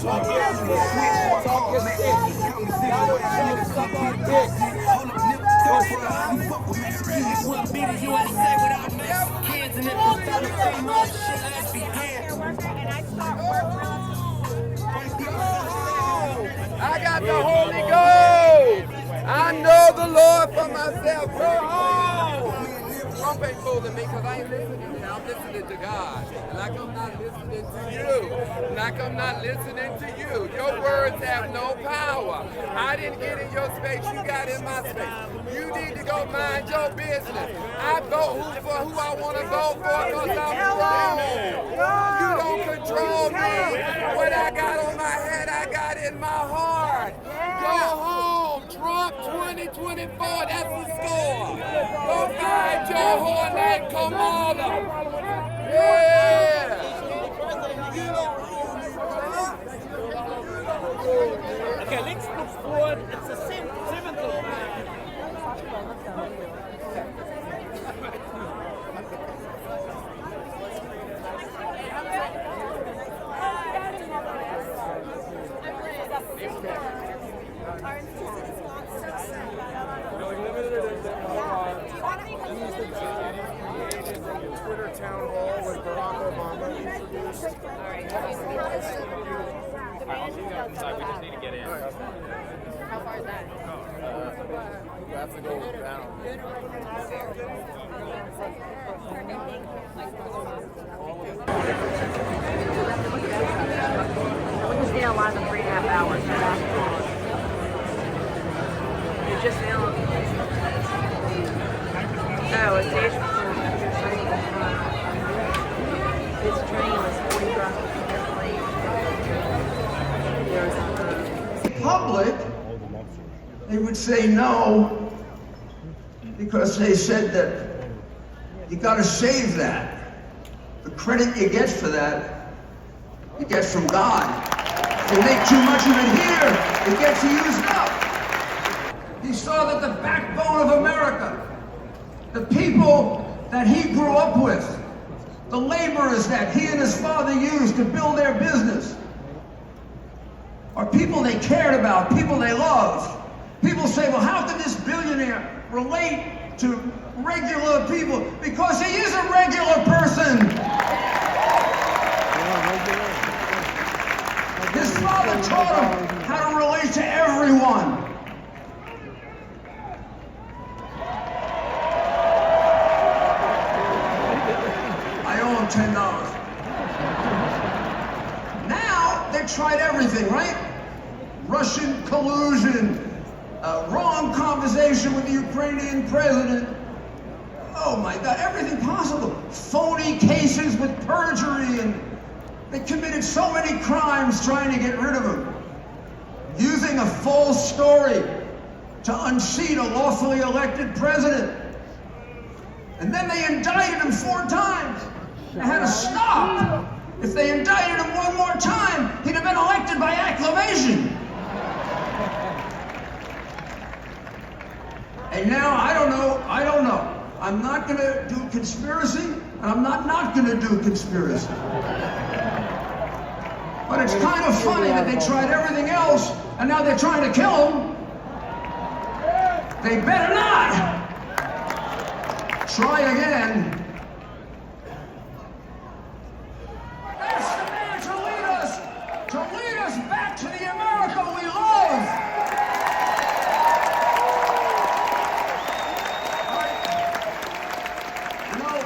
I got the Holy Ghost. I know the Lord for myself. Go home. Trump ain't fooling me because I ain't listening to him. I'm listening to God. Like I'm not listening to you. Like I'm not listening to you. Your words have no power. I didn't get in your space. You got in my space. You need to go mind your business. I vote for who I want to vote for because I'm wrong. You don't control me. What I got on my head, I got in my heart. Go home. Trump 2024, that's the score. Go find your hornet Kamala. Yeah. Okay, let's look forward. It's the 7th of May. Twitter town hall with Barack Obama introduced. Inside, we just need to get in. How far is that? You have to go down. We can stay alive in 3.5 hours. You just feel. Oh, it's stage This train was 45 minutes late. Public, they would say no because they said that you got to save that. The credit you get for that, you get from God. If you make too much of it here, it gets used up. He saw that the backbone of America, the people that he grew up with, the laborers that he and his father used to build their business, are people they cared about, people they loved. People say, well, how can this billionaire relate to regular people? Because he is a regular person. His father taught him how to relate to everyone. I owe him $10. Now, they tried everything, right? Russian collusion, wrong conversation with the Ukrainian president. Oh my God, everything possible. Phony cases with perjury, and they committed so many crimes trying to get rid of him. Using a false story to unseat a lawfully elected president. And then they indicted him 4 times. They had to stop. If they indicted him one more time, he'd have been elected by acclamation. And now, I don't know. I'm not gonna do conspiracy, and I'm not gonna do conspiracy. But it's kind of funny that they tried everything else, and now they're trying to kill him. They better not. Try again. That's the man to lead us back to the America we love. You know,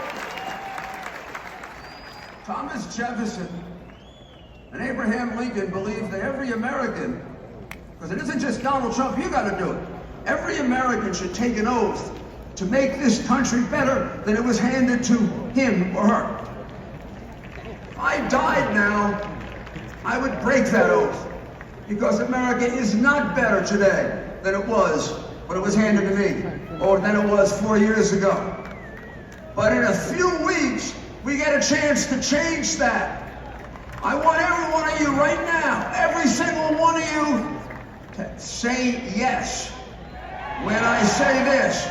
Thomas Jefferson and Abraham Lincoln believed that every American, because it isn't just Donald Trump, you got to do it. Every American should take an oath to make this country better than it was handed to him or her. If I died now, I would break that oath, because America is not better today than it was when it was handed to me, or than it was 4 years ago. But in a few weeks, we get a chance to change that. I want every one of you right now, every single one of you, to say yes when I say this.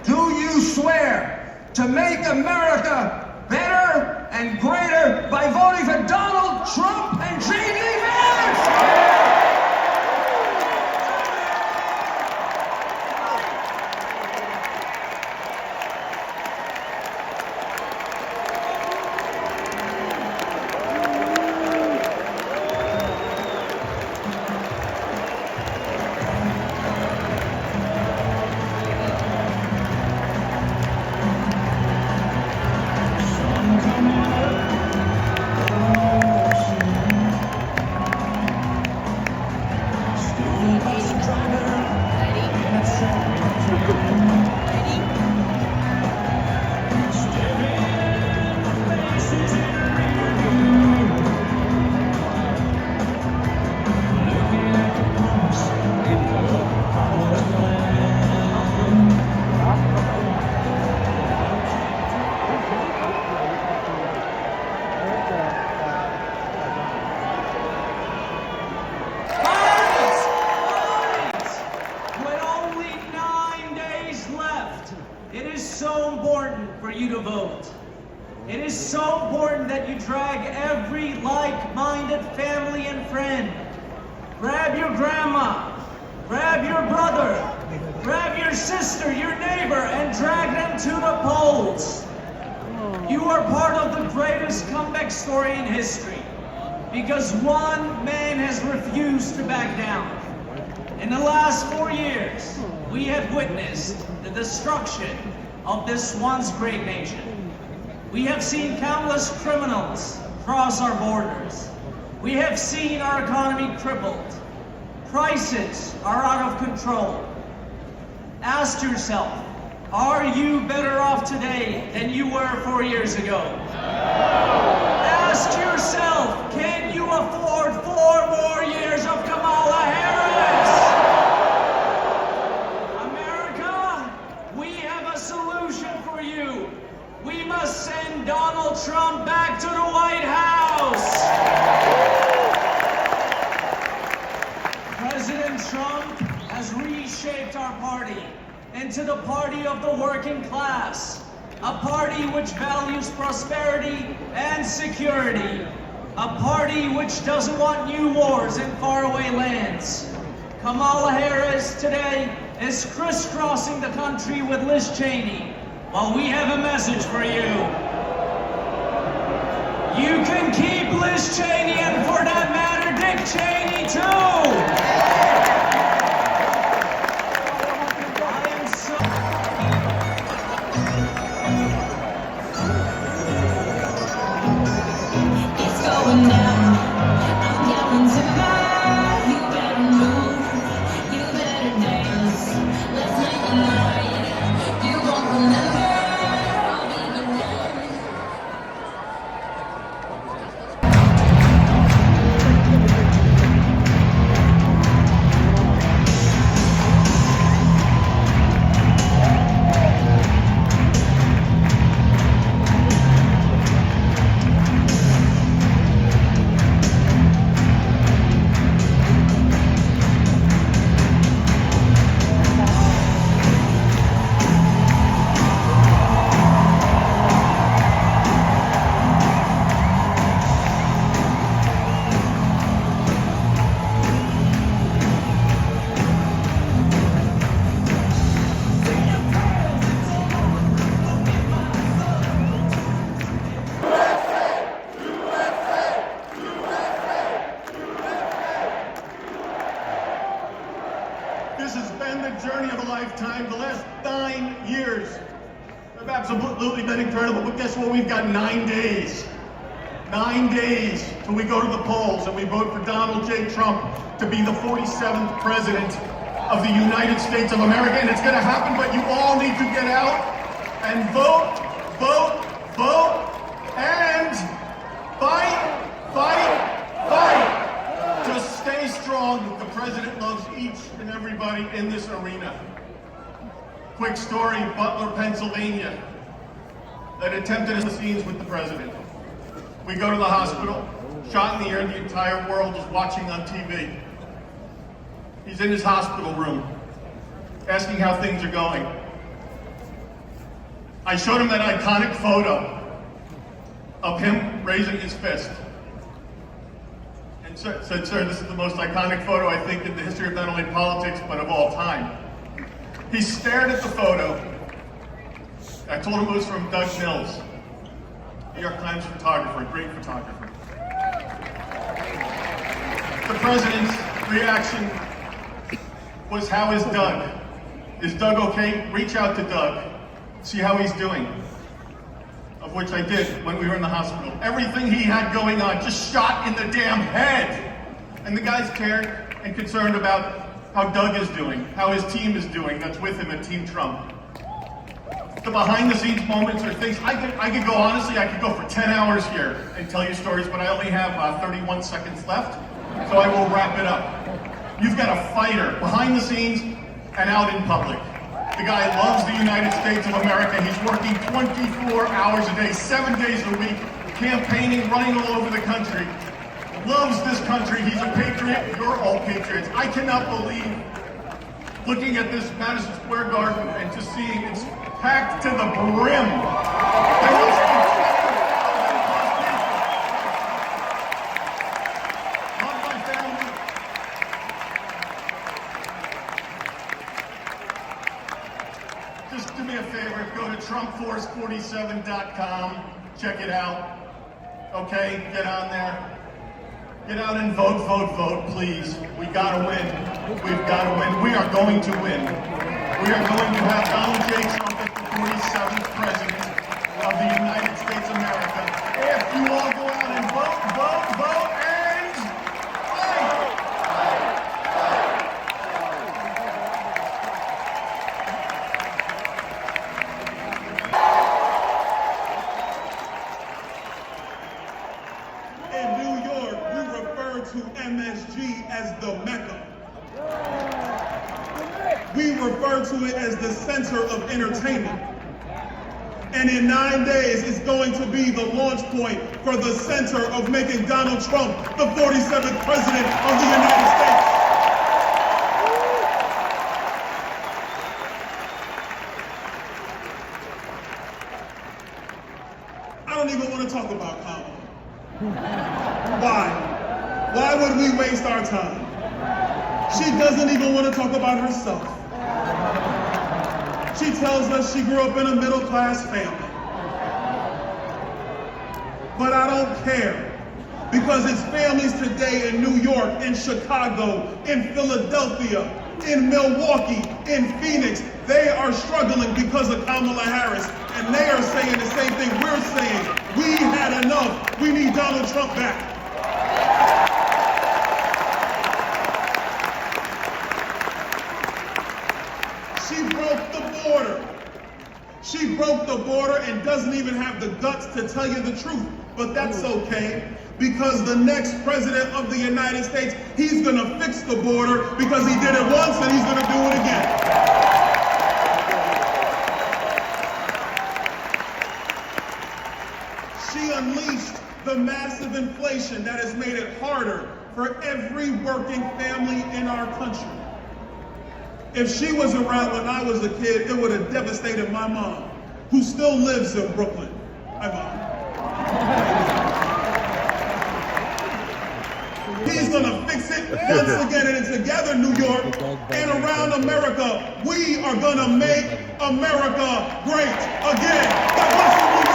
Do you swear to make America better and greater by voting for Donald Trump and J.D. Vance? grab your grandma, grab your brother, grab your sister, your neighbor, and drag them to the polls. You are part of the greatest comeback story in history because one man has refused to back down. In the last 4 years, we have witnessed the destruction of this once great nation. We have seen countless criminals cross our borders. We have seen our economy crippled. Prices are out of control. Ask yourself, are you better off today than you were 4 years ago? Ask yourself, can you afford 4 more years of Kamala Harris? America, we have a solution for you. We must send Donald Trump back to the White House. President Trump has reshaped our party into the party of the working class, a party which values prosperity and security, a party which doesn't want new wars in faraway lands. Kamala Harris today is crisscrossing the country with Liz Cheney. Well, we have a message for you. You can keep Liz Cheney and, for that matter, Dick Cheney too. I am so... It's going down. I'm getting tonight. You better move. You better dance. Let's make a night. You won't remember. I'll be the one. This has been the journey of a lifetime. The last 9 years have absolutely been incredible. But guess what? We've got 9 days. 9 days till we go to the polls and we vote for Donald J. Trump to be the 47th president of the United States of America. And it's going to happen, but you all need to get out and vote, vote, vote, and fight, fight, fight. Just stay strong. The president loves each and everybody in this arena. Quick story, Butler, Pennsylvania, that attempted the scenes with the president. We go to the hospital, shot in the air, the entire world is watching on TV. He's in his hospital room, asking how things are going. I showed him that iconic photo of him raising his fist. And said, sir, this is the most iconic photo, I think, in the history of not only politics, but of all time. He stared at the photo. I told him it was from Doug Mills, New York Times photographer, great photographer. The president's reaction was, how is Doug? Is Doug okay? Reach out to Doug, see how he's doing. Of which I did when we were in the hospital. Everything he had going on just shot in the damn head. And the guys cared and concerned about how Doug is doing, how his team is doing that's with him at Team Trump. The behind the scenes moments are things, I could go, honestly, I could go for 10 hours here and tell you stories, but I only have 31 seconds left, so I will wrap it up. You've got a fighter behind the scenes and out in public. The guy loves the United States of America. He's working 24 hours a day, 7 days a week, campaigning, running all over the country. Loves this country. He's a patriot. You're all patriots. I cannot believe looking at this Madison Square Garden and just seeing it's packed to the brim. Love my family. me a favor, go to TrumpForce47.com, check it out. Okay, get on there. Get out and vote, vote, vote, please. We gotta win. We've gotta win. We are going to win. We are going to have Donald J. Trump as the 47th President of the United States of America. If you all go out and vote, vote, vote, and fight! In New York, we refer to MSG as the Mecca. We refer to it as the center of entertainment. And in 9 days, it's going to be the launch point for the center of making Donald Trump the 47th President of the United States. I don't even want to talk about Kamala. Why? Why would we waste our time? She doesn't even want to talk about herself. She tells us she grew up in a middle-class family. But I don't care, because it's families today in New York, in Chicago, in Philadelphia, in Milwaukee, in Phoenix. They are struggling because of Kamala Harris, and they are saying the same thing we're saying. We had enough. We need Donald Trump back. She broke the border. She broke the border and doesn't even have the guts to tell you the truth. But that's okay, because the next president of the United States, he's gonna fix the border because he did it once and he's gonna do it again. She unleashed the massive inflation that has made it harder for every working family in our country. If she was around when I was a kid, it would have devastated my mom, who still lives in Brooklyn. Hi, Mom. He's gonna fix it once again, and together, New York, and around America, we are gonna make America great again. God bless you, New York.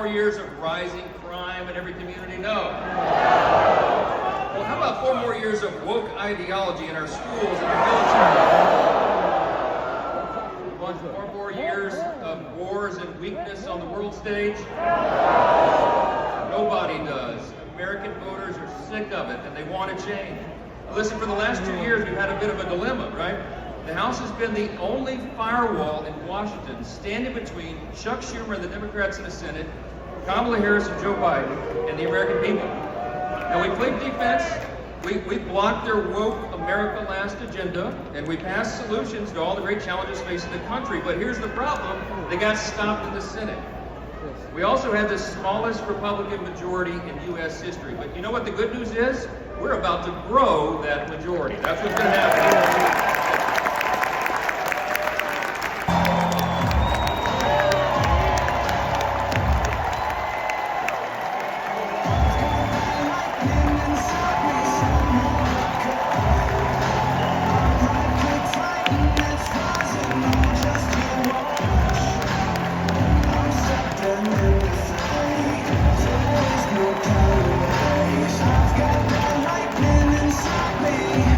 Years of rising crime in every community? No. Well, how about 4 more years of woke ideology in our schools and our military? You want 4 more years of wars and weakness on the world stage? Nobody does. American voters are sick of it and they want to change. Listen, for the last 2 years, we've had a bit of a dilemma, right? The House has been the only firewall in Washington standing between Chuck Schumer and the Democrats in the Senate, Kamala Harris and Joe Biden, and the American people. And we played defense, we blocked their woke America Last agenda, and we passed solutions to all the great challenges facing the country. But here's the problem, they got stopped in the Senate. We also had the smallest Republican majority in U.S. history. But you know what the good news is? We're about to grow that majority. That's what's going to happen.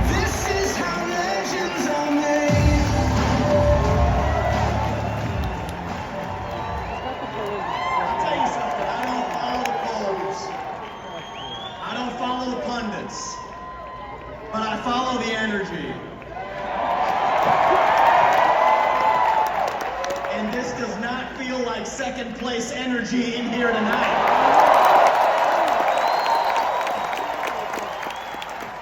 This is how legend second place energy in here tonight.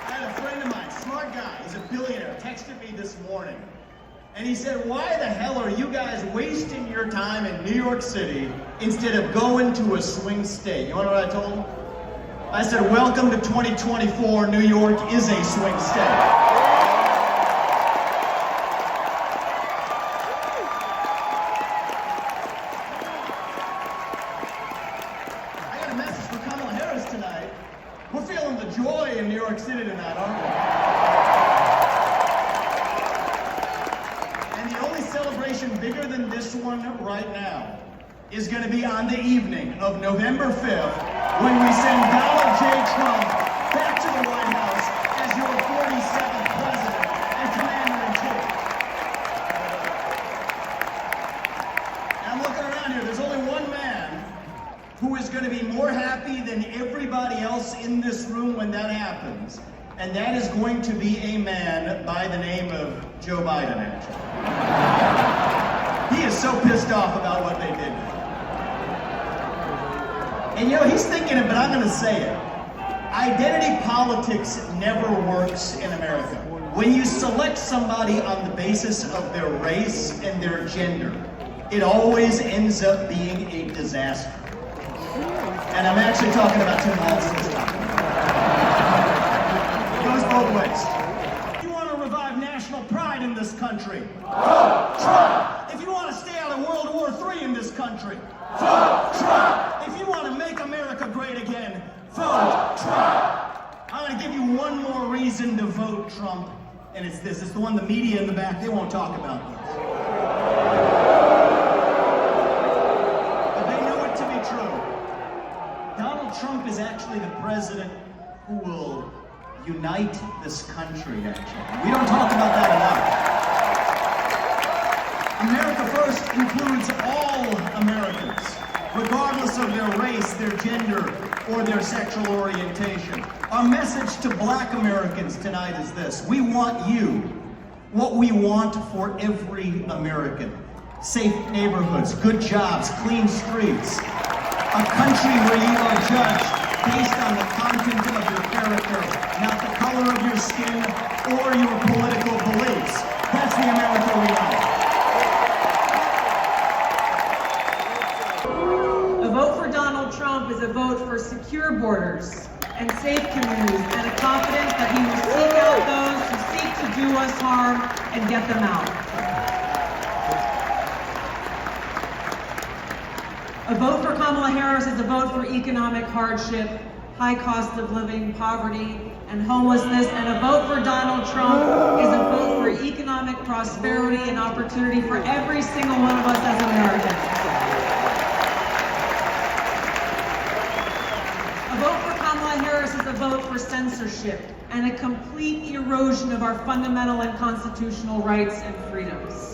I had a friend of mine, smart guy, he's a billionaire, texted me this morning. And he said, why the hell are you guys wasting your time in New York City instead of going to a swing state? You wanna know what I told him? I said, welcome to 2024, New York is a swing state. I got a message for Kamala Harris tonight. We're feeling the joy in New York City tonight, aren't we? And the only celebration bigger than this one right now is going to be on the evening of November 5th when we send Donald J. Trump back to the White House as your 47th president and commander-in-chief. And I'm looking around here, there's only one man who is going to be more happy than everybody else in this room when that happens. And that is going to be a man by the name of Joe Biden, actually. He is so pissed off about what they did. And you know, he's thinking it, but I'm going to say it. Identity politics never works in America. When you select somebody on the basis of their race and their gender, it always ends up being a disaster. And I'm actually talking about Tim Walz this time. It goes both ways. You want to revive national pride in this country? Vote Trump! If you want to stay out of World War III in this country? Vote Trump! If you want to make America great again? Vote Trump! I'm going to give you one more reason to vote Trump, and it's this. It's the one the media in the back, they won't talk about this. But they know it to be true. Donald Trump is actually the president who will unite this country, actually. We don't talk about that enough. America First includes all Americans, regardless of their race, their gender, or their sexual orientation. Our message to black Americans tonight is this. We want you, what we want for every American. Safe neighborhoods, good jobs, clean streets. A country where you are judged based on the content of your character, not the color of your skin or your political beliefs. That's the America we want. A vote for Donald Trump is a vote for secure borders and safe communities and a confidence that he will seek out those who seek to do us harm and get them out. A vote for Kamala Harris is a vote for economic hardship, high cost of living, poverty, and homelessness, and a vote for Donald Trump is a vote for economic prosperity and opportunity for every single one of us as Americans. A vote for Kamala Harris is a vote for censorship and a complete erosion of our fundamental and constitutional rights and freedoms.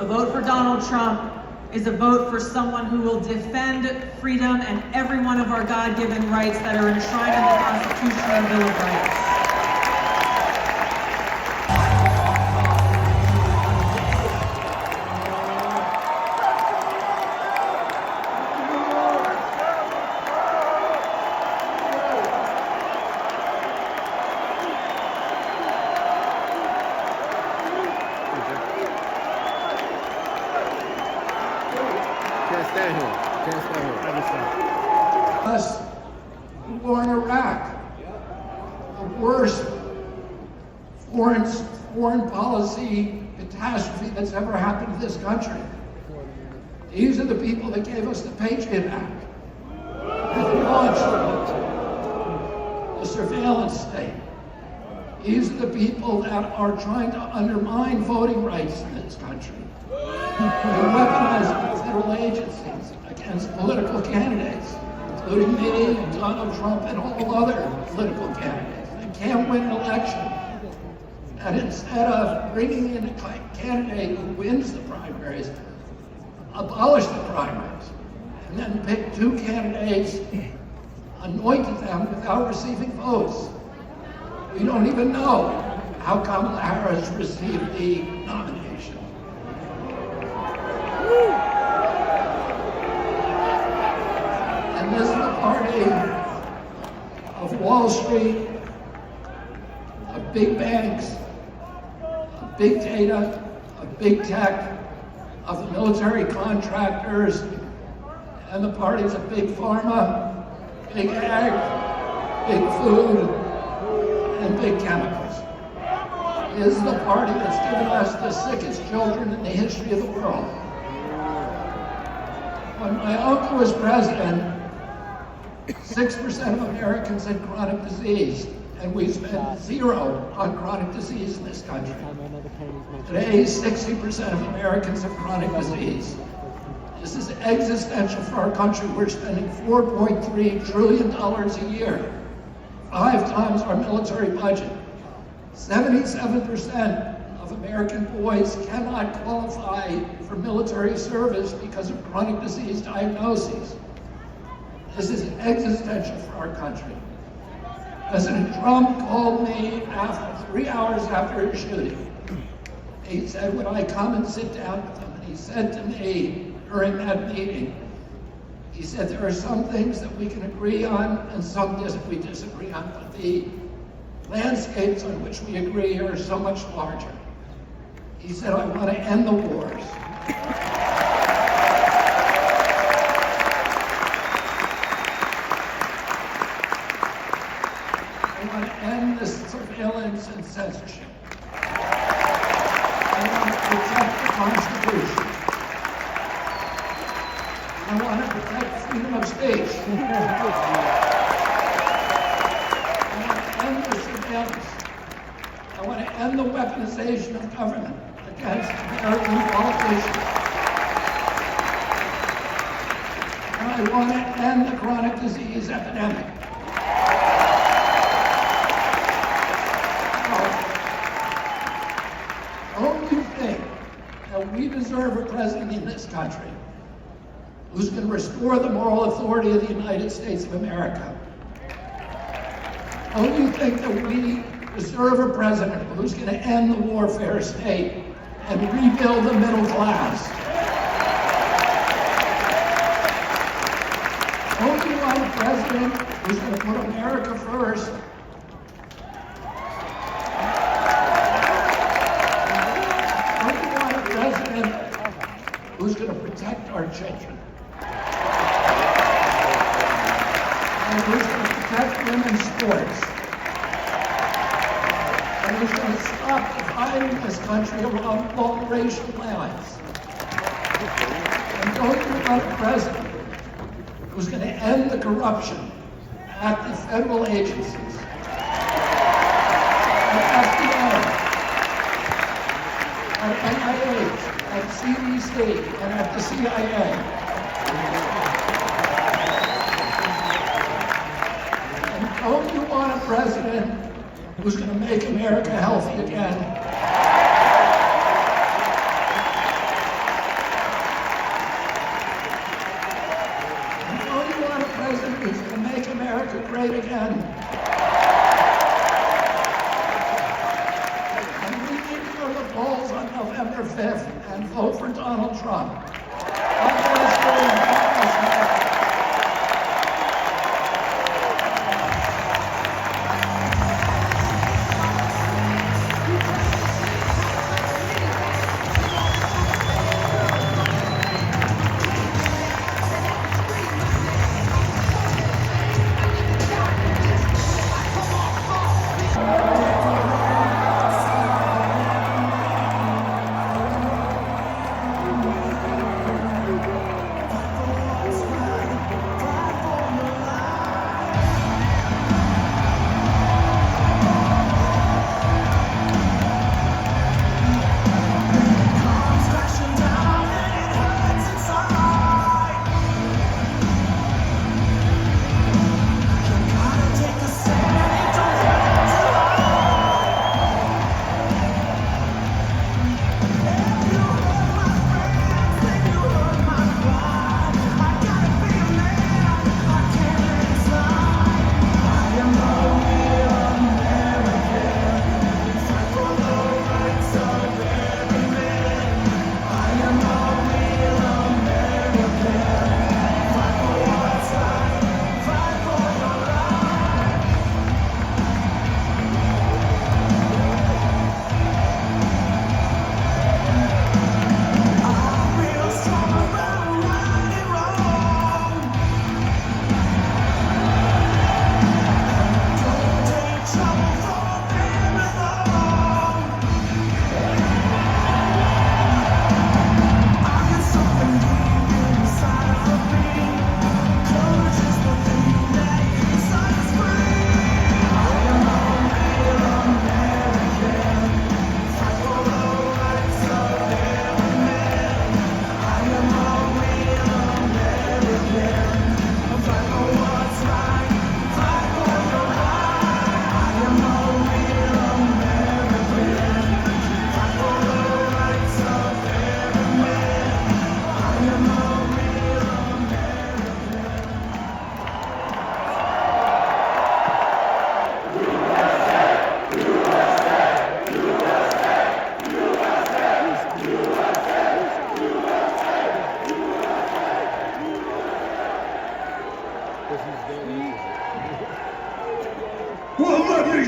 A vote for Donald Trump is a vote for someone who will defend freedom and every one of our God-given rights that are enshrined in the Constitution and Bill of Rights. Us who war in Iraq, the worst foreign policy catastrophe that's ever happened to this country. These are the people that gave us the Patriot Act, that launched the surveillance state. These are the people that are trying to undermine voting rights in this country. They're weaponizing federal agencies against political candidates, including me and Donald Trump and all other political candidates. They can't win an election. And instead of bringing in a candidate who wins the primaries, abolish the primaries, and then pick two candidates, anointed them without receiving votes. We don't even know how Kamala Harris received the nomination. Street, of big banks, of big data, of big tech, of the military contractors, and the parties of big pharma, big ag, big food, and big chemicals. It is the party that's given us the sickest children in the history of the world. When my uncle was president, 6% of Americans had chronic disease, and we spent 0 on chronic disease in this country. Today, 60% of Americans have chronic disease. This is existential for our country. We're spending $4.3 trillion a year, 5 times our military budget. 77% of American boys cannot qualify for military service because of chronic disease diagnoses. This is existential for our country. President Trump called me 3 hours after his shooting. He said, would I come and sit down with him? And he said to me during that meeting, he said, there are some things that we can agree on and some that we disagree on, but the landscapes on which we agree are so much larger. He said, I want to end the wars. I want to end the surveillance and censorship. I want to protect the Constitution. I want to protect freedom of speech. I want to end the surveillance. I want to end the weaponization of government against American politicians. And I want to end the chronic disease epidemic. Don't you think that we deserve a president in this country who's going to restore the moral authority of the United States of America? Don't you think that we deserve a president who's going to end the warfare state and rebuild the middle class? Don't you want a president who's going to put America first? Don't you want a president who's going to protect our children? And who's going to protect women's sports? And who's going to stop dividing this country along multiracial lines? And don't you want a president who's going to end the corruption at the federal agencies, at FDA, at NIH, at CDC, and at the CIA? Don't you want a president who's going to make America healthy again? And don't you want a president who's going to make America great again? And we need to go to the polls on November 5th and vote for Donald Trump. God bless you and God bless America.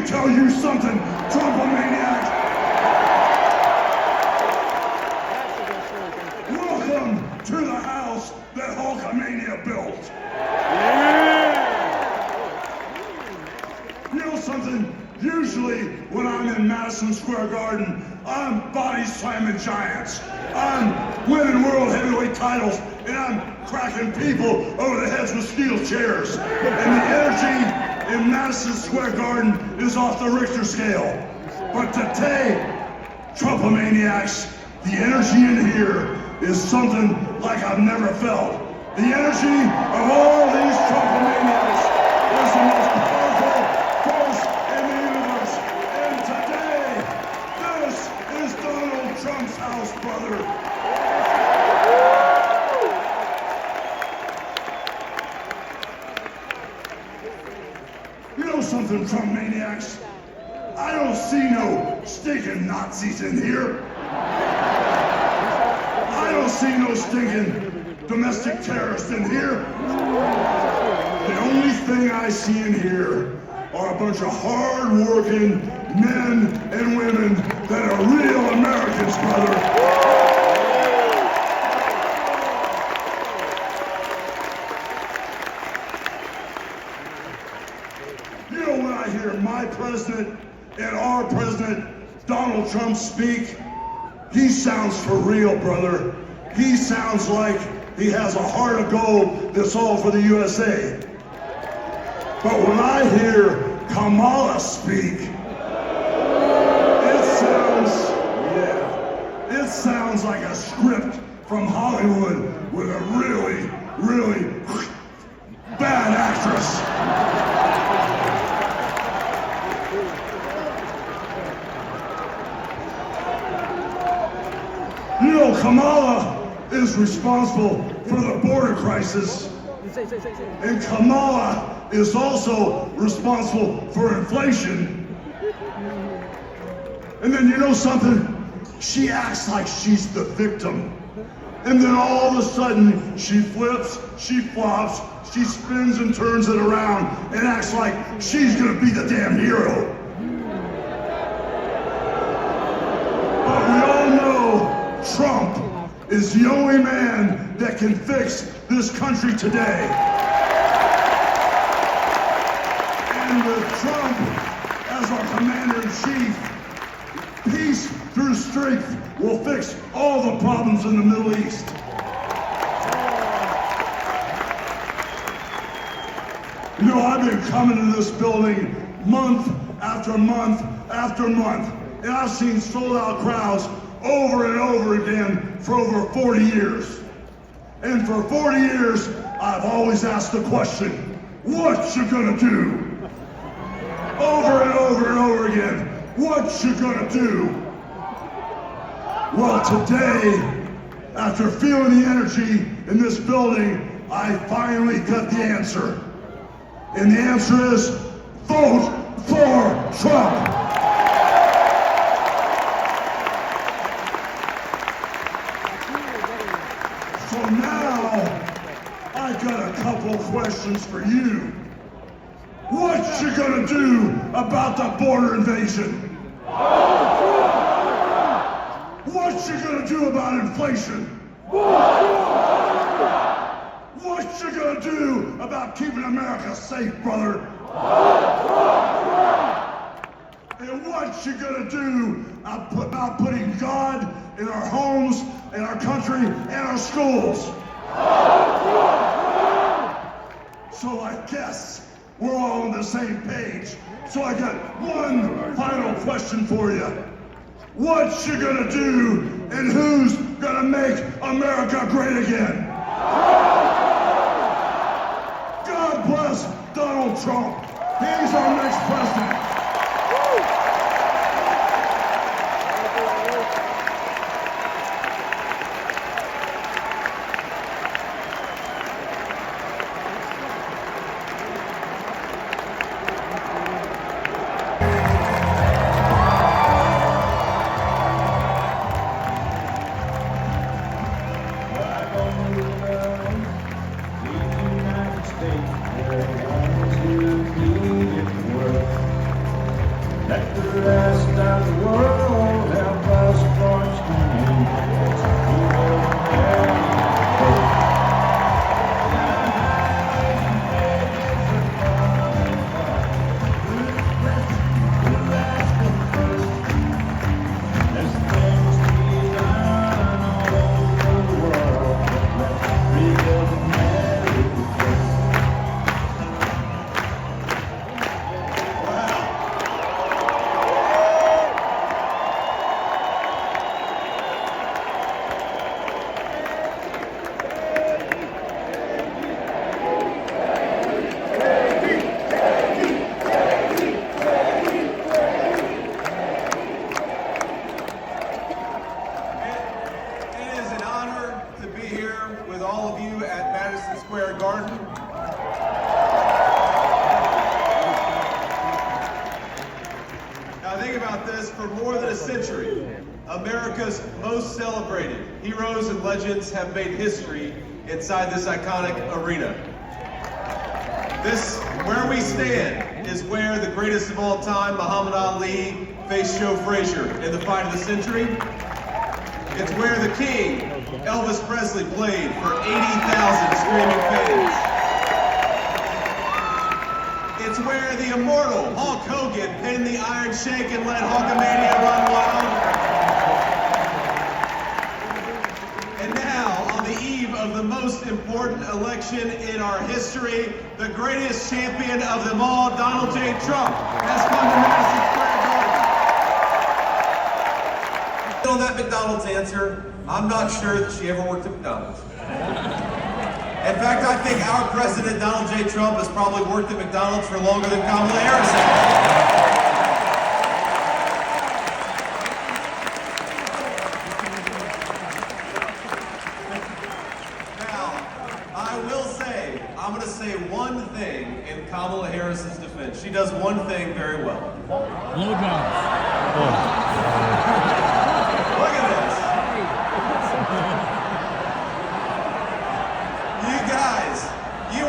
me tell you something, Trumpomaniacs. Welcome to the house that Hulkamania built. You know something? Usually when I'm in Madison Square Garden, I'm body slamming giants. I'm winning world heavyweight titles, and I'm cracking people over the heads with steel chairs. And the energy in Madison Square Garden is off the Richter scale. But today, Trumpomaniacs, the energy in here is something like I've never felt. The energy of all these Trumpomaniacs is the most powerful force in the universe. And today, this is Donald Trump's house, brother. You know something, Trumpomaniacs? I don't see no stinking Nazis in here. I don't see no stinking domestic terrorists in here. The only thing I see in here are a bunch of hard-working men and women that are real Americans, brother. You know, when I hear my president and our president, Donald Trump, speak, he sounds for real, brother. He sounds like he has a heart of gold that's all for the USA. But when I hear Kamala speak, it sounds like a script from Hollywood with a really, really bad actress. You know, Kamala is responsible for the border crisis. And Kamala is also responsible for inflation. And then you know something? She acts like she's the victim. And then all of a sudden, she flips, she flops, she spins and turns it around and acts like she's gonna be the damn hero. But we all know Trump is the only man that can fix this country today. And with Trump as our commander-in-chief, peace through strength will fix all the problems in the Middle East. You know, I've been coming to this building month after month after month, and I've seen sold-out crowds over and over again for over 40 years. And for 40 years, I've always asked the question, what you gonna do? Over and over and over again, what you gonna do? Well, today, after feeling the energy in this building, I finally got the answer. And the answer is, vote for Trump. So now, I got a couple questions for you. What you gonna do about the border invasion? What you gonna do about inflation? What you gonna do about keeping America safe, brother? And what you gonna do about putting God in our homes, in our country, and our schools? So I guess we're all on the same page. So I got one final question for you. What you gonna do, and who's gonna make America great again? God bless Donald Trump. He's our next president. States, Square Garden. Now think about this, for more than a century, America's most celebrated heroes and legends have made history inside this iconic arena. This, where we stand, is where the greatest of all time, Muhammad Ali, faced Joe Frazier in the fight of the century. It's where the King, Elvis Presley, played for 80,000 screaming fans. It's where the immortal Hulk Hogan pinned the Iron Sheik and let Hulkamania run wild. And now, on the eve of the most important election in our history, the greatest champion of them all, Donald J. Trump, has come to Madison Square Garden. On that McDonald's answer, I'm not sure that she ever worked at McDonald's. In fact, I think our president, Donald J. Trump, has probably worked at McDonald's for longer than Kamala Harris has. I'm going to say one thing in Kamala Harris's defense. She does one thing very well. Low down. Look at this. You guys, you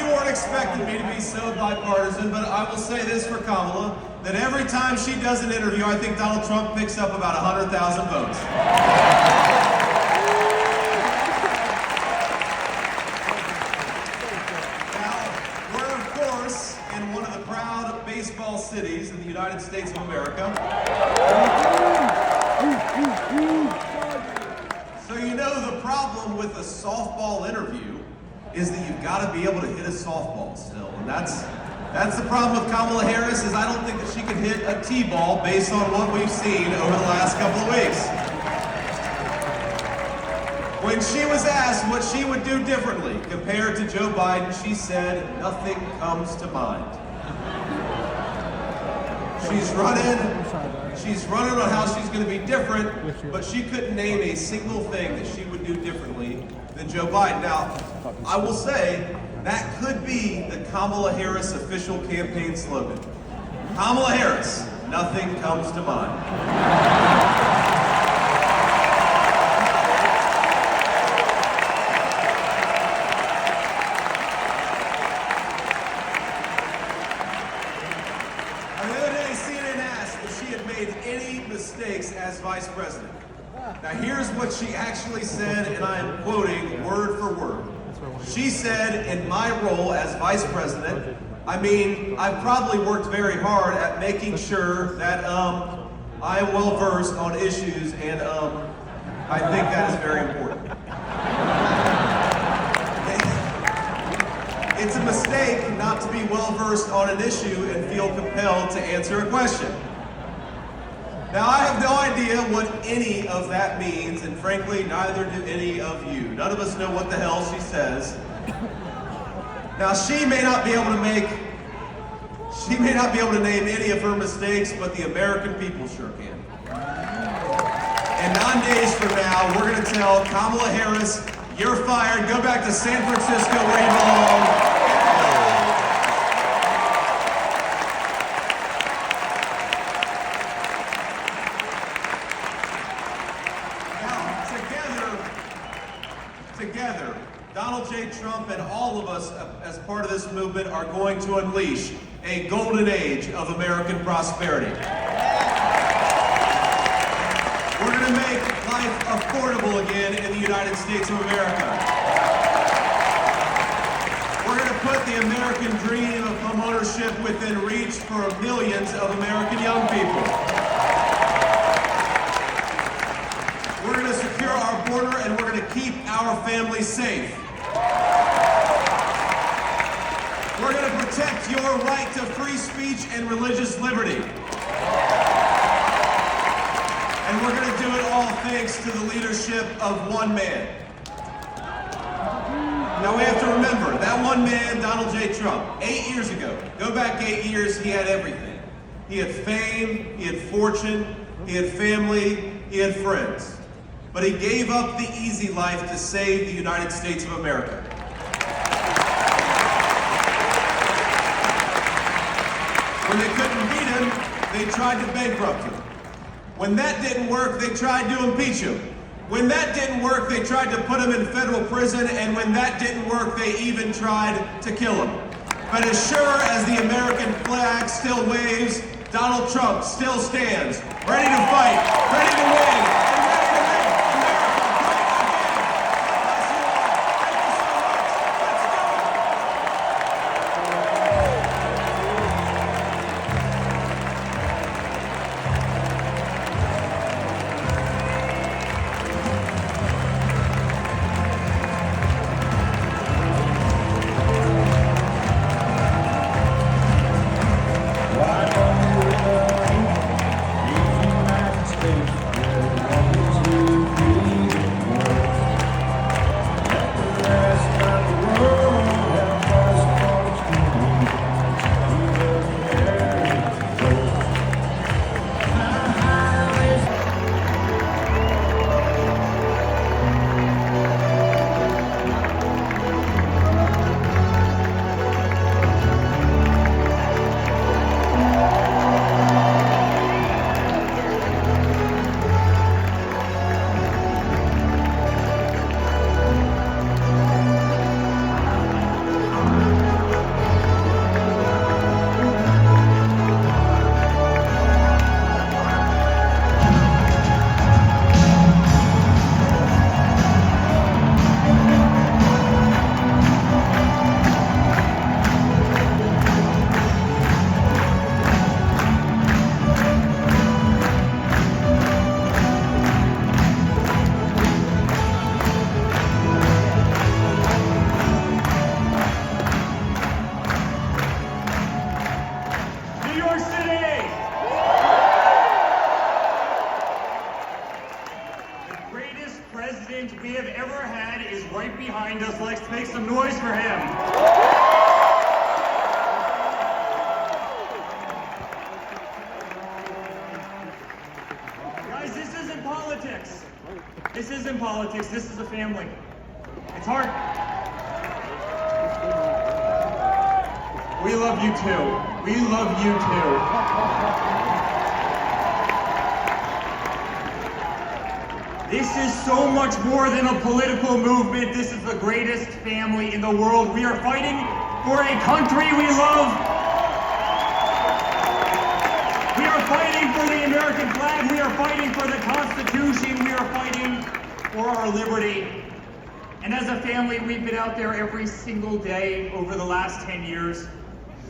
weren't expecting me to be so bipartisan, but I will say this for Kamala, that every time she does an interview, I think Donald Trump picks up about 100,000 votes. In one of the proud baseball cities in the United States of America. So you know the problem with a softball interview is that you've got to be able to hit a softball still. And that's the problem with Kamala Harris, is I don't think that she can hit a T-ball based on what we've seen over the last couple of weeks. When she was asked what she would do differently compared to Joe Biden, she said, nothing comes to mind. She's running on how she's going to be different, but she couldn't name a single thing that she would do differently than Joe Biden. Now, I will say, that could be the Kamala Harris official campaign slogan. Kamala Harris, nothing comes to mind. Any mistakes as vice president. Now here's what she actually said, and I am quoting word for word. She said, in my role as vice president, I've probably worked very hard at making sure that I am well versed on issues, and I think that is very important. It's a mistake not to be well versed on an issue and feel compelled to answer a question. Now, I have no idea what any of that means, and frankly, neither do any of you. None of us know what the hell she says. Now, she may not be able to name any of her mistakes, but the American people sure can. And 9 days from now, we're going to tell Kamala Harris, you're fired, go back to San Francisco where you belong. Together, Donald J. Trump and all of us as part of this movement are going to unleash a golden age of American prosperity. We're going to make life affordable again in the United States of America. We're going to put the American dream of homeownership within reach for millions of American young people. We're going to secure our border, and we're going to keep our families safe. We're going to protect your right to free speech and religious liberty. And we're going to do it all thanks to the leadership of one man. Now we have to remember, that one man, Donald J. Trump, 8 years ago, go back 8 years, he had everything. He had fame, he had fortune, he had family, he had friends. But he gave up the easy life to save the United States of America. When they couldn't beat him, they tried to bankrupt him. When that didn't work, they tried to impeach him. When that didn't work, they tried to put him in federal prison, and when that didn't work, they even tried to kill him. But as sure as the American flag still waves, Donald Trump still stands, ready to fight, ready to win, and ready to make America great again. Bless you all. Thank you so much. Let's we have ever had is right behind us. Let's make some noise for him. Guys, this isn't politics. This isn't politics. This is a family. It's hard. We love you too. We love you too. This is so much more than a political movement. This is the greatest family in the world. We are fighting for a country we love. We are fighting for the American flag. We are fighting for the Constitution. We are fighting for our liberty. And as a family, we've been out there every single day over the last 10 years.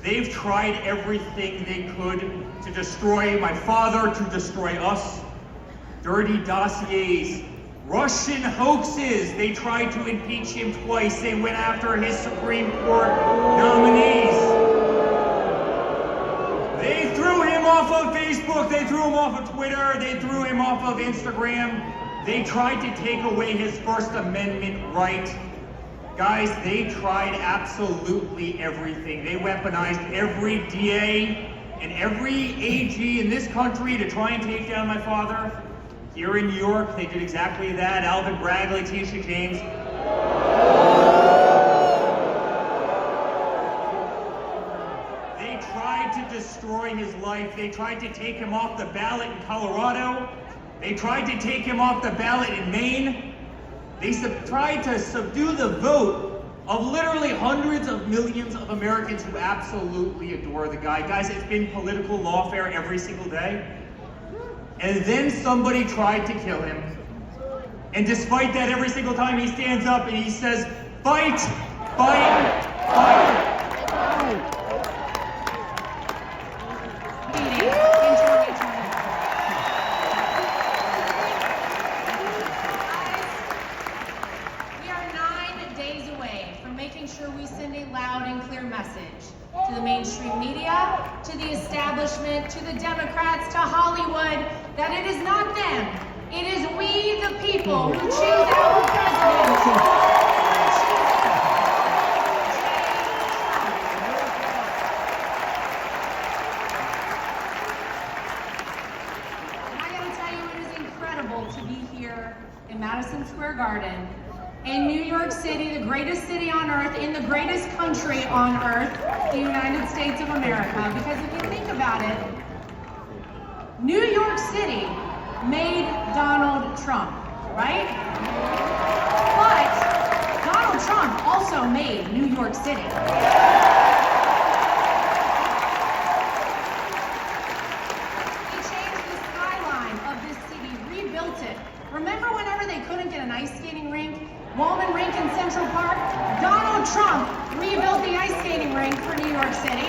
They've tried everything they could to destroy my father, to destroy us. Dirty dossiers, Russian hoaxes. They tried to impeach him twice. They went after his Supreme Court nominees. They threw him off of Facebook. They threw him off of Twitter. They threw him off of Instagram. They tried to take away his First Amendment right. Guys, they tried absolutely everything. They weaponized every DA and every AG in this country to try and take down my father. Here in New York, they did exactly that. Alvin Bragg, Letitia James. They tried to destroy his life. They tried to take him off the ballot in Colorado. They tried to take him off the ballot in Maine. They tried to subdue the vote of literally hundreds of millions of Americans who absolutely adore the guy. Guys, it's been political lawfare every single day. And then somebody tried to kill him. And despite that, every single time he stands up and he says, fight, fight, fight. We are 9 days away from making sure we send a loud and clear message to the mainstream media, to the establishment, to the Democrats, to Hollywood, that it is not them. It is we, the people, who choose our president. And I gotta tell you, it is incredible to be here in Madison Square Garden in New York City, the greatest city on earth, in the greatest country on earth, the United States of America. Because if you think about it, New York City made Donald Trump, right? But Donald Trump also made New York City. He changed the skyline of this city, rebuilt it. Remember whenever they couldn't get an ice skating rink? Woolman Rink in Central Park? Donald Trump rebuilt the ice skating rink for New York City.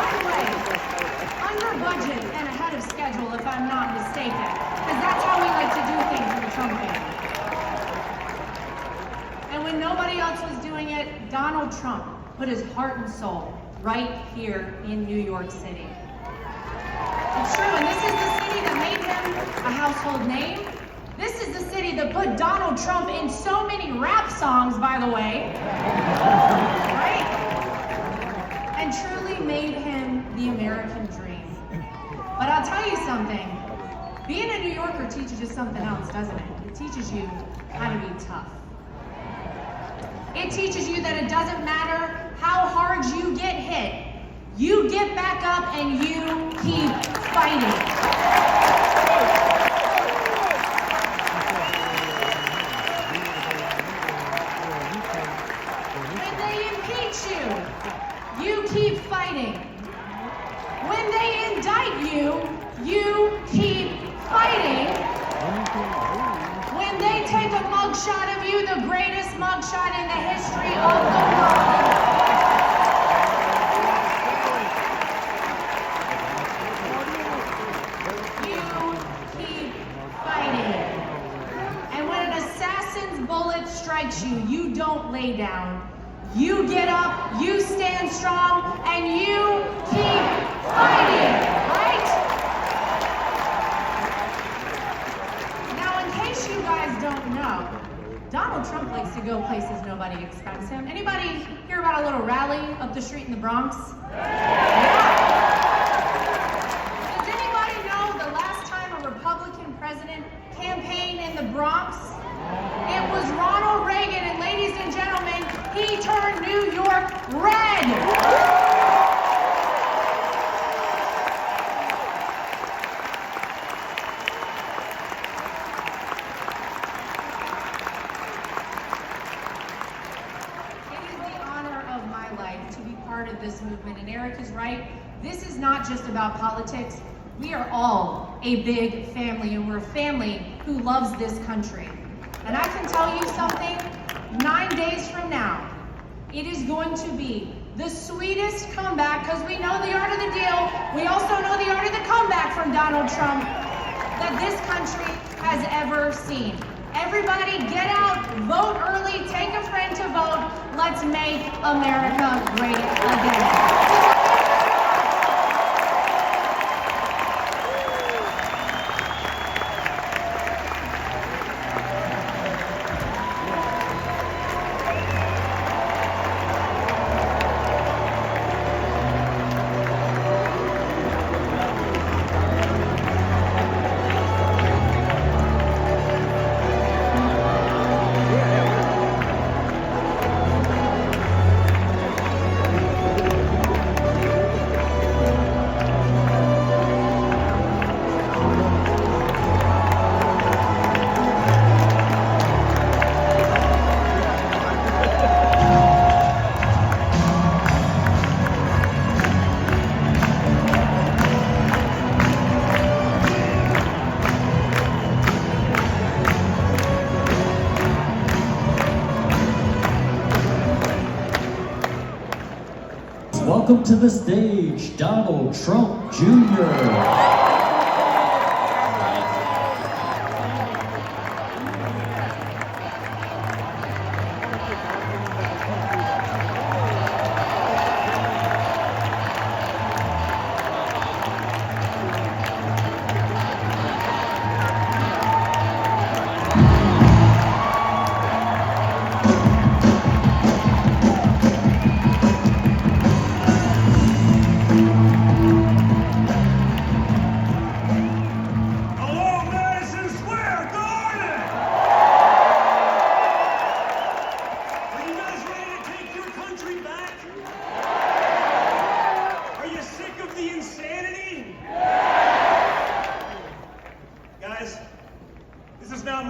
By the way, under budget and ahead of schedule, if I'm not mistaken, because that's how we like to do things in the Trump family. And when nobody else was doing it, Donald Trump put his heart and soul right here in New York City. It's true, and this is the city that made him a household name. This is the city that put Donald Trump in so many rap songs, by the way. Right? And truly made him the American dream. But I'll tell you something. Being a New Yorker teaches you something else, doesn't it? It teaches you how to be tough. It teaches you that it doesn't matter how hard you get hit. You get back up and you keep fighting. You keep fighting. When they indict you, you keep fighting. When they take a mugshot of you, the greatest mugshot in the history of the world, you keep fighting. And when an assassin's bullet strikes you, you don't lay down. You get up, you stand strong, and you keep fighting, right? Now, in case you guys don't know, Donald Trump likes to go places nobody expects him. Anybody hear about a little rally up the street in the Bronx? Yeah. Does anybody know the last time a Republican president campaigned in the Bronx? It was Ronald Reagan, and ladies and gentlemen, he turned New York red. It is the honor of my life to be part of this movement, and Eric is right. This is not just about politics. We are all a big family, and we're a family who loves this country. And I can tell you something, 9 days from now, it is going to be the sweetest comeback, because we know the art of the deal. We also know the art of the comeback from Donald Trump that this country has ever seen. Everybody get out, vote early, take a friend to vote. Let's make America great again. Welcome to the stage, Donald Trump Jr.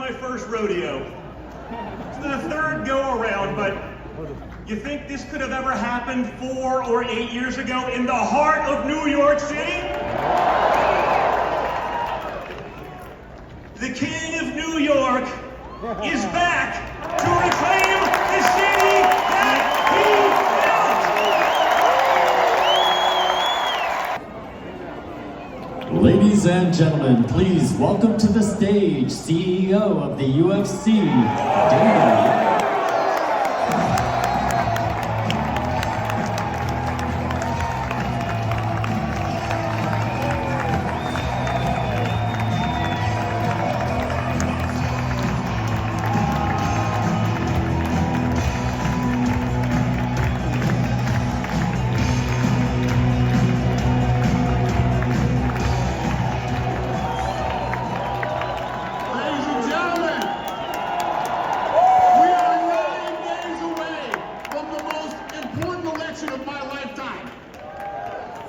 my first rodeo. It's the third go-around, but you think this could have ever happened 4 or 8 years ago in the heart of New York City? The King of New York is back to reclaim the city that he built! Ladies and gentlemen, please welcome to the stage CEO of the UFC, David.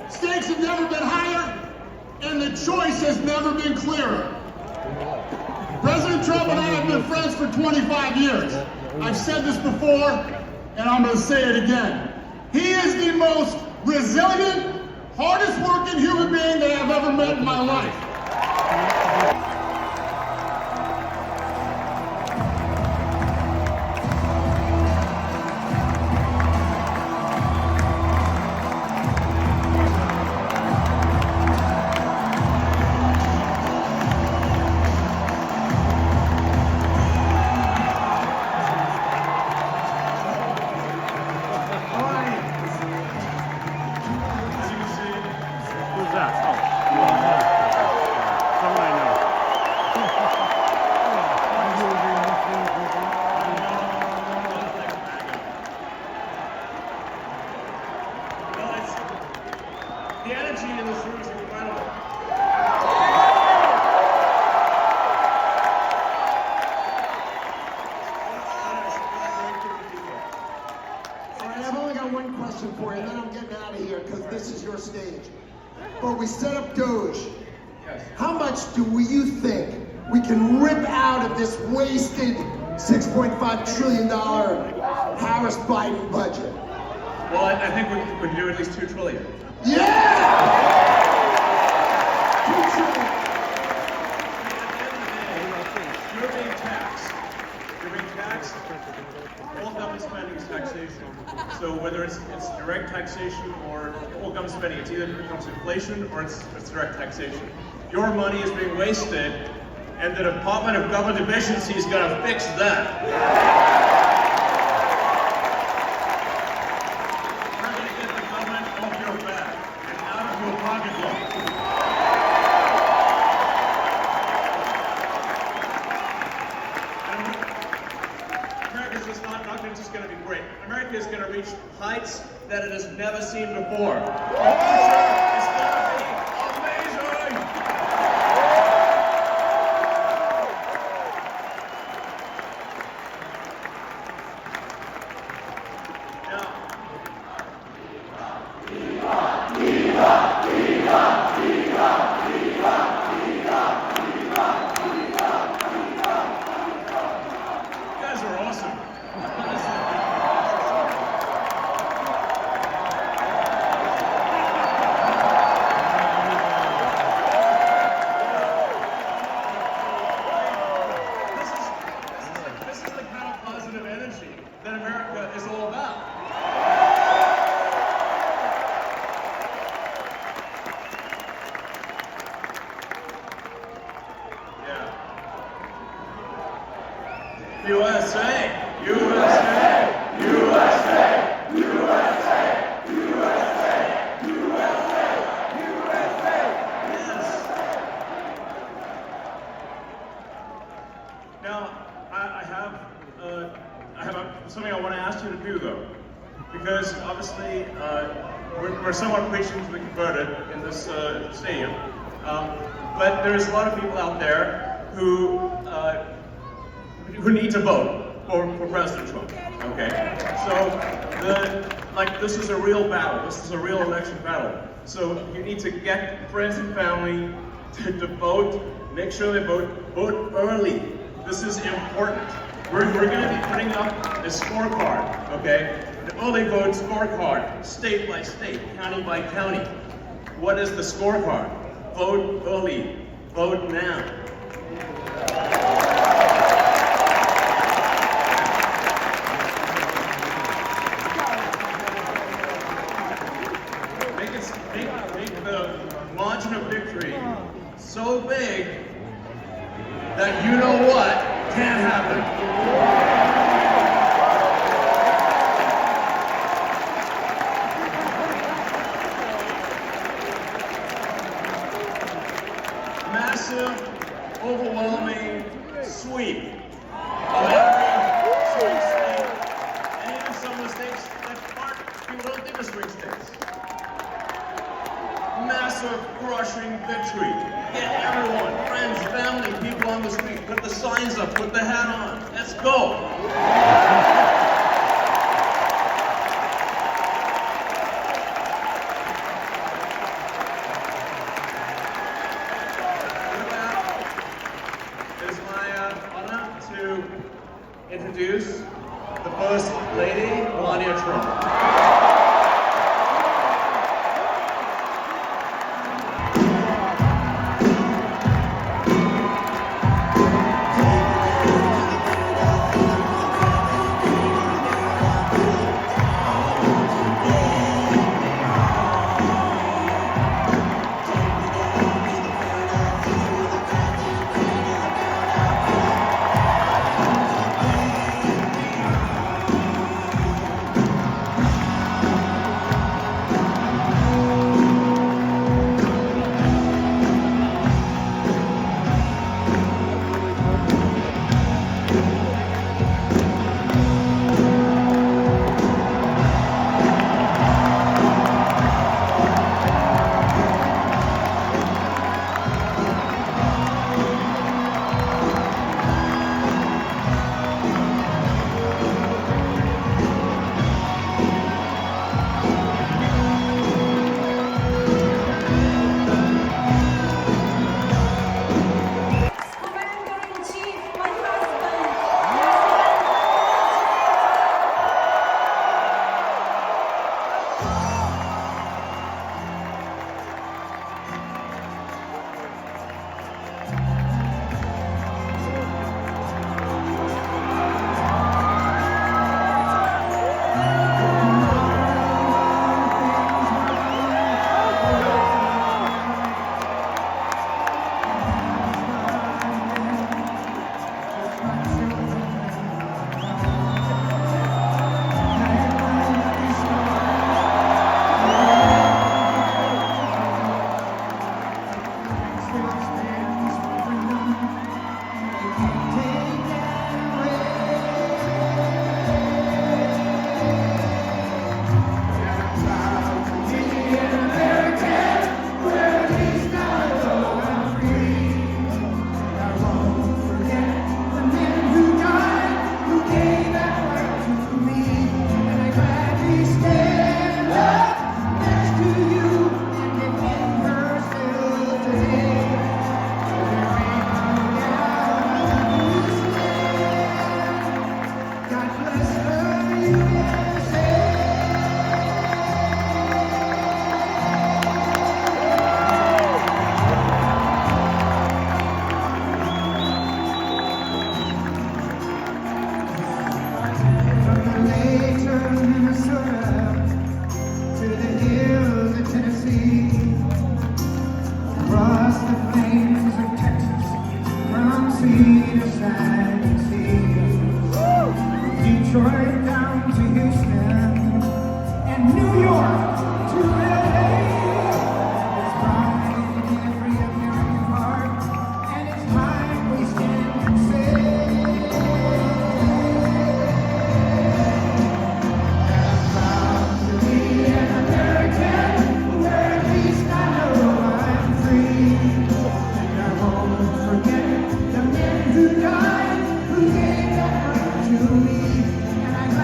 Stakes have never been higher, and the choice has never been clearer. President Trump and I have been friends for 25 years. I've said this before, and I'm going to say it again. He is the most resilient, hardest working human being that I've ever met in my life. The energy in this room is incredible. All right, I've only got one question for you, and then I'm getting out of here because this is your stage. But we set up Doge. Yes. How much do you think we can rip out of this wasted $6.5 trillion Harris-Biden budget? Well, I think we can do at least $2 trillion. Yeah! You're being taxed. All government spending is taxation. So whether it's direct taxation or all government spending, it's either becomes inflation or it's direct taxation. Your money is being wasted, and the Department of Government Efficiency is going to fix that. We're going to get the government off your back and out of your pocketbook. America's just not just going to be great. America is going to reach heights that it has never seen before. It's going to be amazing. That America is all about. Yeah. USA! USA! USA! USA! USA! USA! USA! Yes. Now, I have something I want to ask you to do, though, because obviously we're somewhat preaching to the converted in this stadium, but there's a lot of people out there who need to vote for President Trump. Okay, so this is a real battle. This is a real election battle. So you need to get friends and family to vote. Make sure they vote early. This is important. We're going to be putting up a scorecard, okay? The early vote scorecard, state by state, county by county. What is the scorecard? Vote early, vote now. Make the margin of victory so big that you know what can't happen. Massive, overwhelming sweep of every swing state, and even some of the states that people don't think are swing states. Massive, crushing victory. Get everyone, friends, family, people on the street, put the signs up, put the hat on. Let's go. It's my honor to introduce the First Lady, Melania Trump. Detroit down to Houston, and New York to LA. There's pride in every American heart, and it's time we stand and say, I'm proud to be an American, where at least I know I'm free. And I won't forget the men who died, who gave that right to me. And I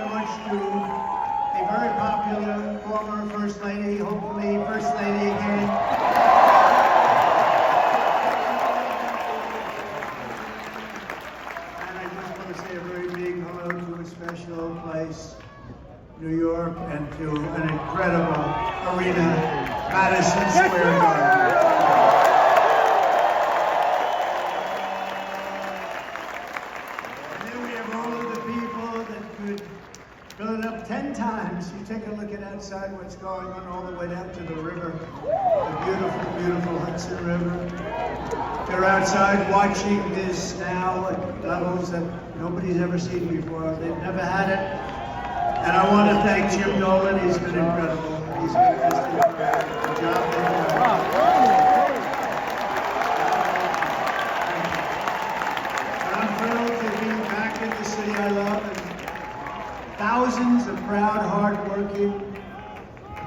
very much to a very popular former First Lady, hopefully First Lady again. And I just want to say a very big hello to a special place, New York, and to an incredible arena, Madison Square Garden. Fill it up 10 times. You take a look at outside what's going on all the way down to the river, the beautiful, beautiful Hudson River. They're outside watching this now at levels that nobody's ever seen before. They've never had it. And I want to thank Jim Nolan. He's been incredible. He's been just incredible. The job they've done. And I'm thrilled to be back in the city I love. And thousands of proud, hard-working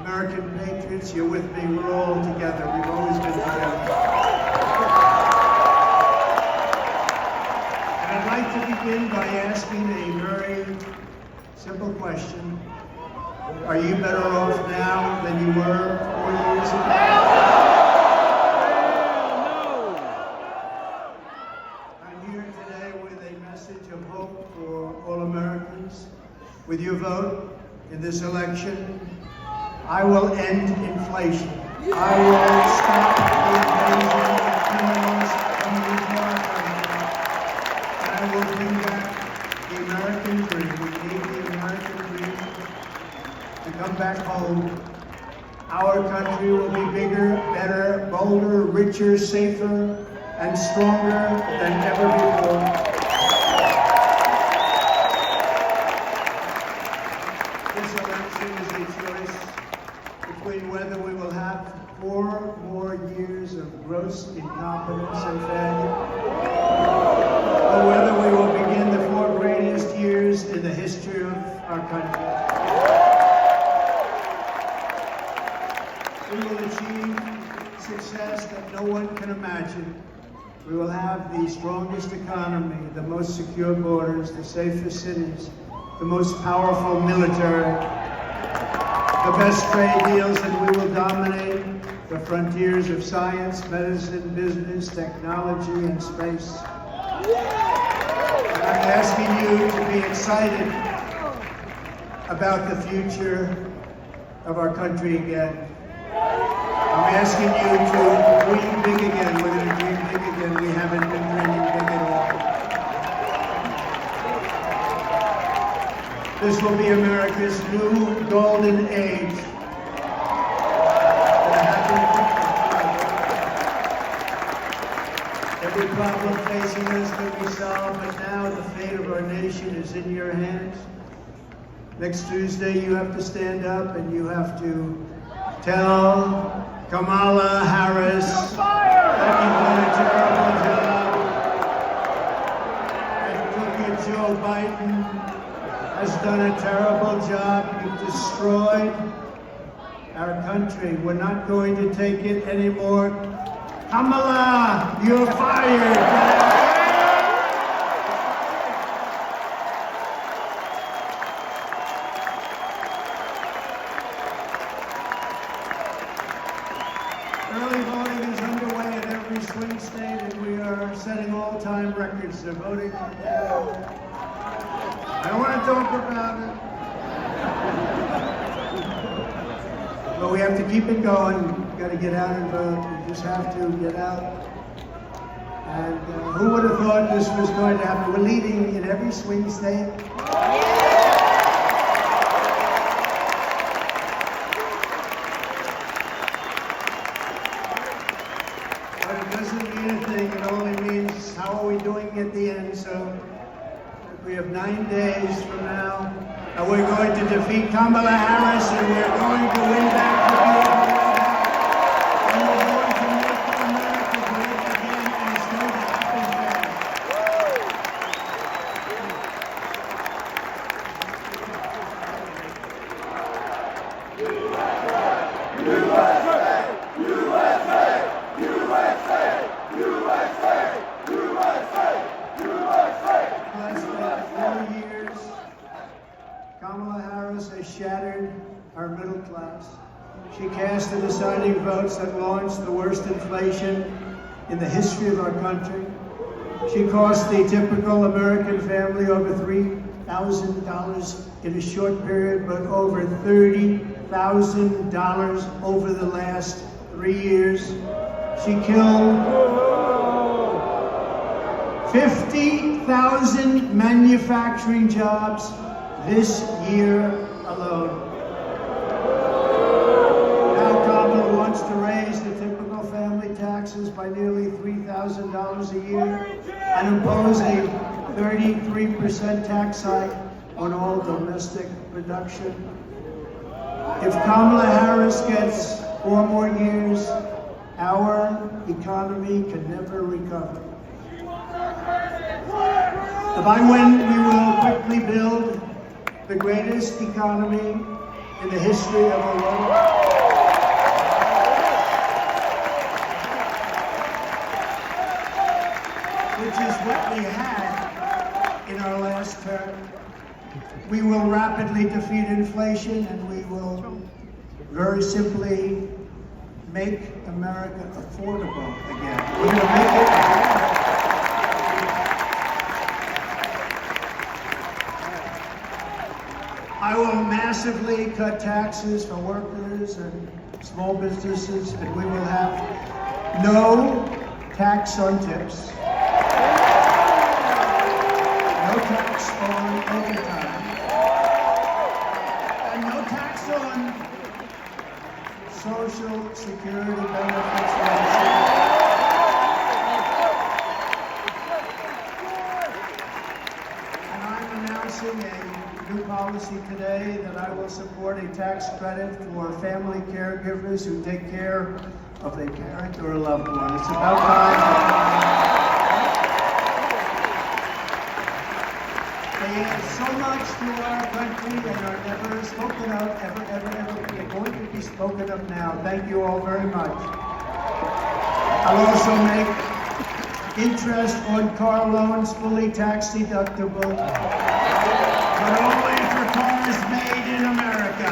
American patriots. You're with me. We're all together. We've always been together. And I'd like to begin by asking a very simple question. Are you better off now than you were 4 years ago? I'm here today with a message of hope for all Americans. With your vote in this election, I will end inflation. I will stop the invasion of criminals coming into our country. And I will bring back the American dream. We need the American dream to come back home. Our country will be bigger, better, bolder, richer, safer, and stronger than ever before. Whether we will have 4 more years of gross incompetence and failure, or whether we will begin the 4 greatest years in the history of our country. We will achieve success that no one can imagine. We will have the strongest economy, the most secure borders, the safest cities, the most powerful military, the best trade deals, and we will dominate the frontiers of science, medicine, business, technology, and space. And I'm asking you to be excited about the future of our country again. I'm asking you to dream big again. We're going to dream big again. We haven't been dreaming big at all. This will be America's new golden age. Every problem facing us can be solved, but now the fate of our nation is in your hands. Next Tuesday, you have to stand up and you have to tell Kamala Harris that you've done a terrible job. And look at Joe Biden has done a terrible job. You've destroyed our country. We're not going to take it anymore. Kamala, you're fired. Early voting is underway in every swing state, and we are setting all-time records. They're voting. I don't want to talk about it. But we have to keep it going. We've got to get out and vote. We just have to get out. And who would have thought this was going to happen? We're leading in every swing state. But it doesn't mean a thing. It only means how are we doing at the end. So we have 9 days from now, and we're going to defeat Kamala Harris, and we're going to win back the beautiful White House. And we're going to make America great again, and it's going to happen fast. Kamala Harris has shattered our middle class. She cast the deciding votes that launched the worst inflation in the history of our country. She cost the typical American family over $3,000 in a short period, but over $30,000 over the last 3 years. She killed 50,000 manufacturing jobs this year alone. Now Kamala wants to raise the typical family taxes by nearly $3,000 a year and impose a 33% tax hike on all domestic production. If Kamala Harris gets 4 more years, our economy can never recover. If I win, we will quickly build the greatest economy in the history of our world. Which is what we had in our last term. We will rapidly defeat inflation, and we will very simply make America affordable again. We're going to make it affordable. I will massively cut taxes for workers and small businesses, and we will have no tax on tips, no tax on overtime, and no tax on Social Security benefits. And I'm announcing a new policy today that I will support a tax credit for family caregivers who take care of a parent or a loved one. It's about time. They add so much to our country and are never spoken of, ever. They're going to be spoken of now. Thank you all very much. I'll also make interest on car loans fully tax deductible, but only for cars made in America.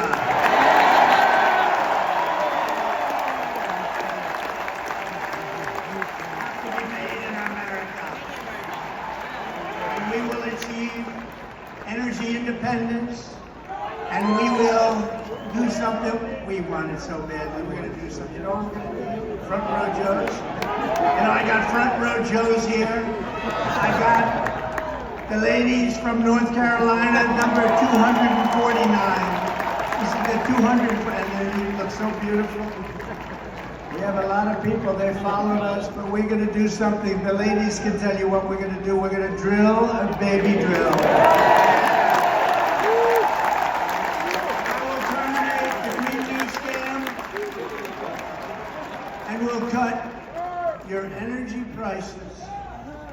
Have to be made in America. And we will achieve energy independence, and we will do something. We want it so badly. We're going to do something. You know what I'm going to do? Front row Joes. You know, I got front row Joes here. I got the ladies from North Carolina, number 249. This is the 200, and they look so beautiful. We have a lot of people, they followed us, but we're going to do something. The ladies can tell you what we're going to do. We're going to drill a baby drill. I will terminate the Green New Scam, and we'll cut your energy prices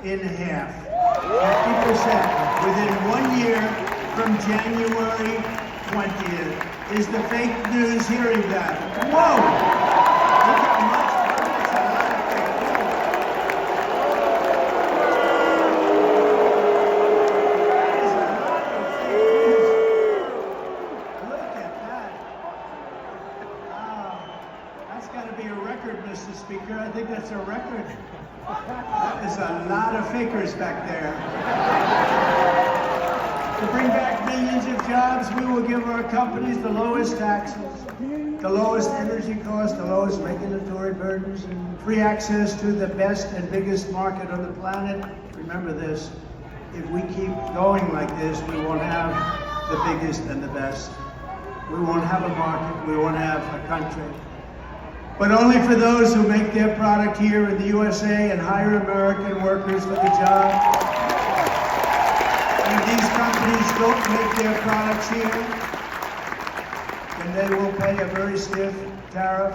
in half. 50% within 1 year from January 20th. Is the fake news hearing that? Whoa! Look how much. That's a lot of fake news. That is a lot of fake news. Look at that. Wow. That's got to be a record, Mr. Speaker. I think that's a record. That is a lot of fakers back there. To bring back millions of jobs, we will give our companies the lowest taxes, the lowest energy costs, the lowest regulatory burdens, and free access to the best and biggest market on the planet. Remember this, if we keep going like this, we won't have the biggest and the best. We won't have a market, we won't have a country. But only for those who make their product here in the USA and hire American workers for the job. And if these companies don't make their products here, then they will pay a very stiff tariff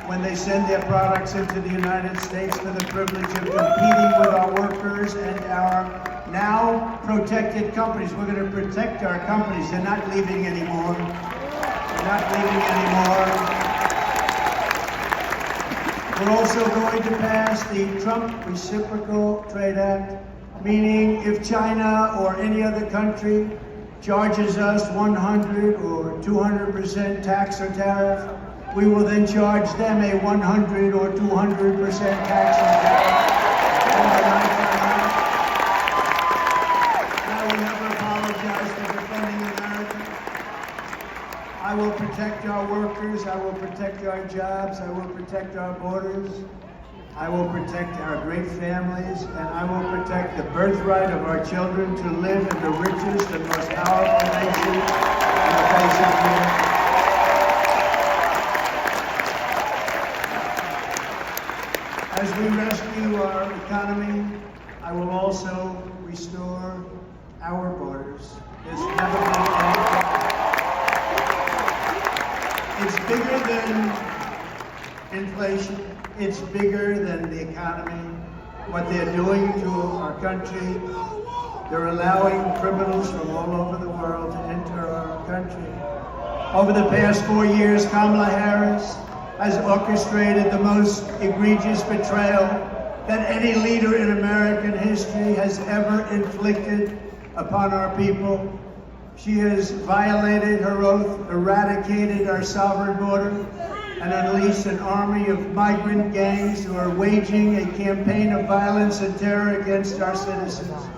when they send their products into the United States for the privilege of competing with our workers and our now protected companies. We're going to protect our companies. They're not leaving anymore. They're not leaving anymore. We're also going to pass the Trump Reciprocal Trade Act, meaning if China or any other country charges us 100 or 200% tax or tariff, we will then charge them a 100 or 200% tax or tariff. I will never apologize for defending America. I will protect our workers, I will protect our jobs, I will protect our borders, I will protect our great families, and I will protect the birthright of our children to live in the richest and most powerful nation on the face of the earth. As we rescue our economy, I will also restore our borders. There's never been anything. It's bigger than inflation. It's bigger than the economy. What they're doing to our country, they're allowing criminals from all over the world to enter our country. Over the past 4 years, Kamala Harris has orchestrated the most egregious betrayal that any leader in American history has ever inflicted upon our people. She has violated her oath, eradicated our sovereign border, and unleashed an army of migrant gangs who are waging a campaign of violence and terror against our citizens.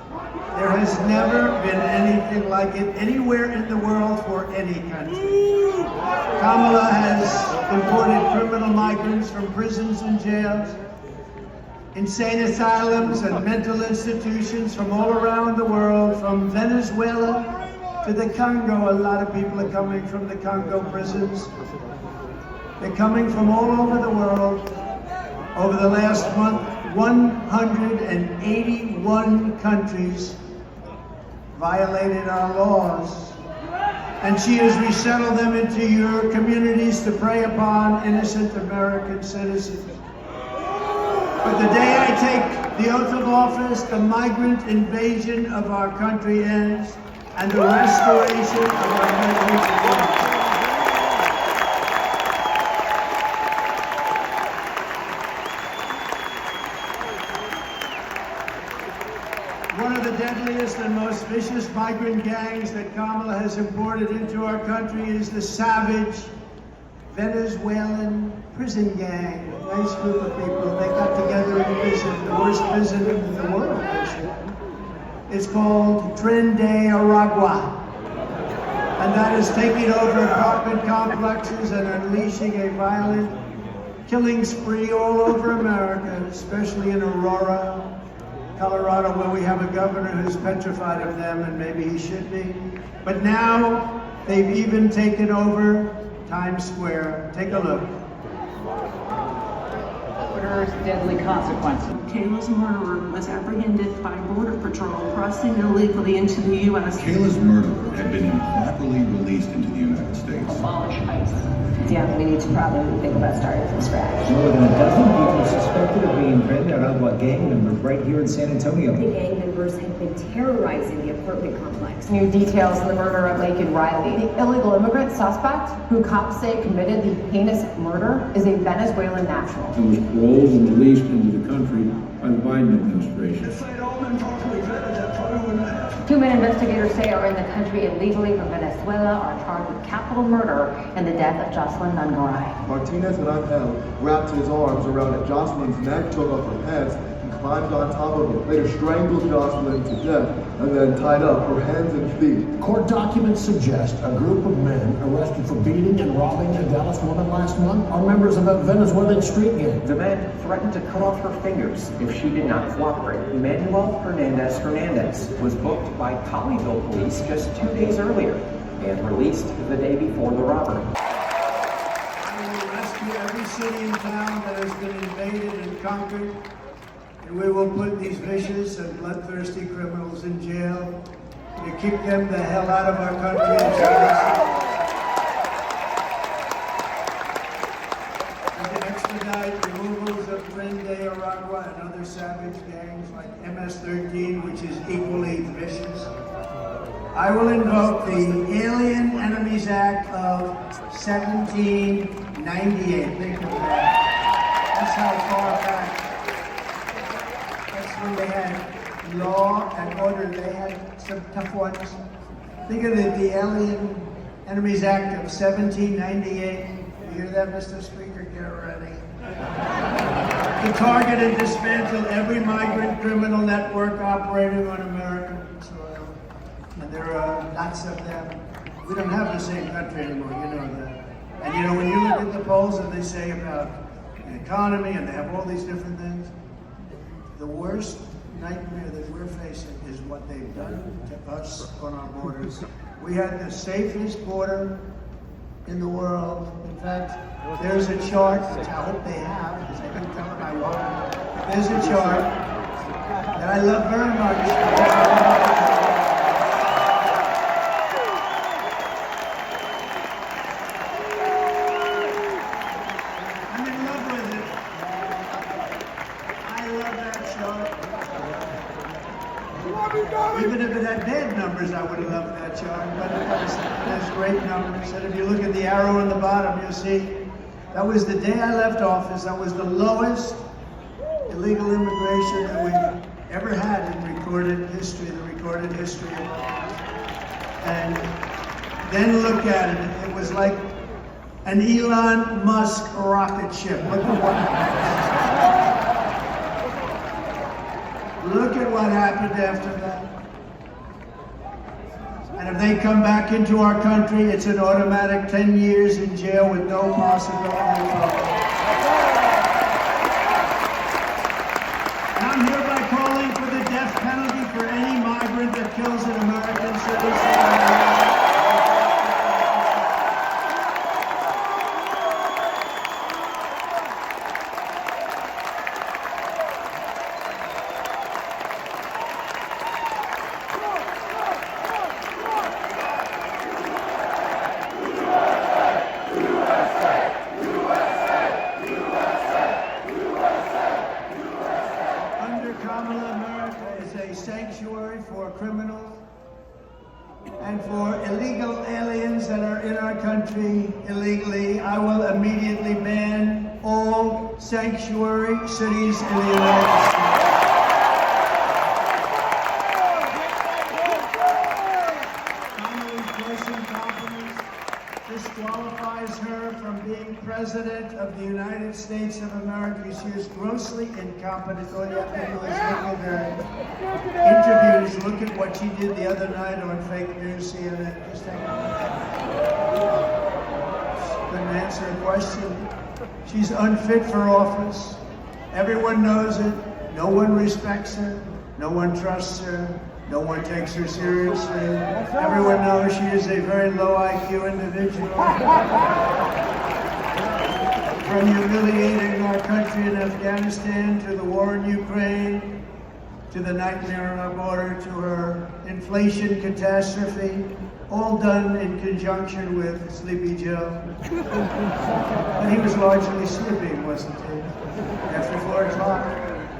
There has never been anything like it anywhere in the world for any country. Kamala has imported criminal migrants from prisons and jails, insane asylums and mental institutions from all around the world, from Venezuela to the Congo. A lot of people are coming from the Congo prisons. They're coming from all over the world. Over the last month, 181 countries violated our laws. And she has resettled them into your communities to prey upon innocent American citizens. But the day I take the oath of office, the migrant invasion of our country ends, and the restoration of our country begins. One of the deadliest and most vicious migrant gangs that Kamala has imported into our country is the savage Venezuelan prison gang. A nice group of people. They got together in prison, the worst prison in the world, actually. It's called Tren de Aragua. And that is taking over apartment complexes and unleashing a violent killing spree all over America, especially in Aurora, Colorado, where we have a governor who's petrified of them, and maybe he should be. But now they've even taken over Times Square. Take a look. Murder's deadly consequences. Kayla's murderer was apprehended by Border Patrol crossing illegally into the U.S. Kayla's murderer had been improperly released into the United States. Abolish ICE. Yeah, we need to probably think about starting from scratch. More than a dozen people suspected of being Tren de Aragua gang members right here in San Antonio. The gang members have been terrorizing the apartment complex. New details in the murder of Laken Riley. The illegal immigrant suspect, who cops say committed the heinous murder, is a Venezuelan national. And was paroled and released into the country by the Biden administration. Two men investigators say are in the country illegally from Venezuela are charged with capital murder in the death of Jocelyn Nungaray. Martinez and Angel wrapped his arms around Jocelyn's neck, took off her pants, and climbed on top of her. Later strangled Jocelyn to death and then tied up her hands and feet. Court documents suggest a group of men arrested for beating and robbing a Dallas woman last month are members of a Venezuelan street gang. The men threatened to cut off her fingers if she did not cooperate. Manuel Hernandez was booked by Colleyville police just 2 days earlier and released the day before the robbery. I will rescue every city and town that has been invaded and conquered, and we will put these vicious and bloodthirsty criminals in jail to kick them the hell out of our country and to expedite removals of Tren de Aragua and other savage gangs like MS-13, which is equally vicious. I will invoke the Alien Enemies Act of 1798. Think of that. That's how far back. That's when they had law and order. They had some tough ones. Think of the Alien Enemies Act of 1798. You hear that, Mr. Speaker? Get ready. To target and dismantle every migrant criminal network operating on American soil. And there are lots of them. We don't have the same country anymore, you know that. And you know, when you look at the polls and they say about the economy and they have all these different things, the worst nightmare that we're facing is what they've done to us on our borders. We had the safest border in the world. In fact, there's a chart, which I hope they have, because I didn't tell them I wanted. There's a chart that I love very much. I'm in love with it. I love that chart. Even if it had bad numbers, I would have loved that chart, but it has great numbers. And if you look at the arrow on the bottom, you'll see that was the day I left office. That was the lowest illegal immigration that we've ever had in recorded history, the recorded history of ours. And then look at it. It was like an Elon Musk rocket ship. Look at what happened. Look at what happened after that. And if they come back into our country, it's an automatic 10 years in jail with no possibility of parole. And I'm hereby calling for the death penalty for any migrant that kills an American citizen. Sanctuary for criminals and for illegal aliens that are in our country illegally. I will immediately ban all sanctuary cities in the United States. Connolly's person competence disqualifies her from being President of the United States of America. She is grossly incompetent. All you have to do is look at her interviews. Look at what she did the other night on fake news, CNN. Just take a look. She couldn't answer a question. She's unfit for office. Everyone knows it. No one respects her. No one trusts her. No one takes her seriously. Everyone knows she is a very low IQ individual. From humiliating our country in Afghanistan to the war in Ukraine, to the nightmare on our border, to her inflation catastrophe, all done in conjunction with Sleepy Joe. But he was largely sleeping, wasn't he? After 4 o'clock,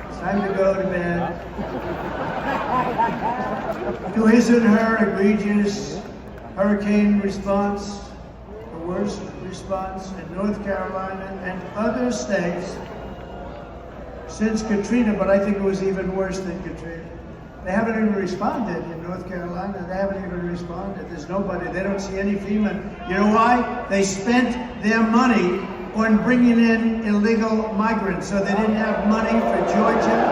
it's time to go to bed. To his and her egregious hurricane response, the worst response in North Carolina and other states since Katrina, but I think it was even worse than Katrina. They haven't even responded in North Carolina. They haven't even responded. There's nobody. They don't see any FEMA. You know why? They spent their money on bringing in illegal migrants, so they didn't have money for Georgia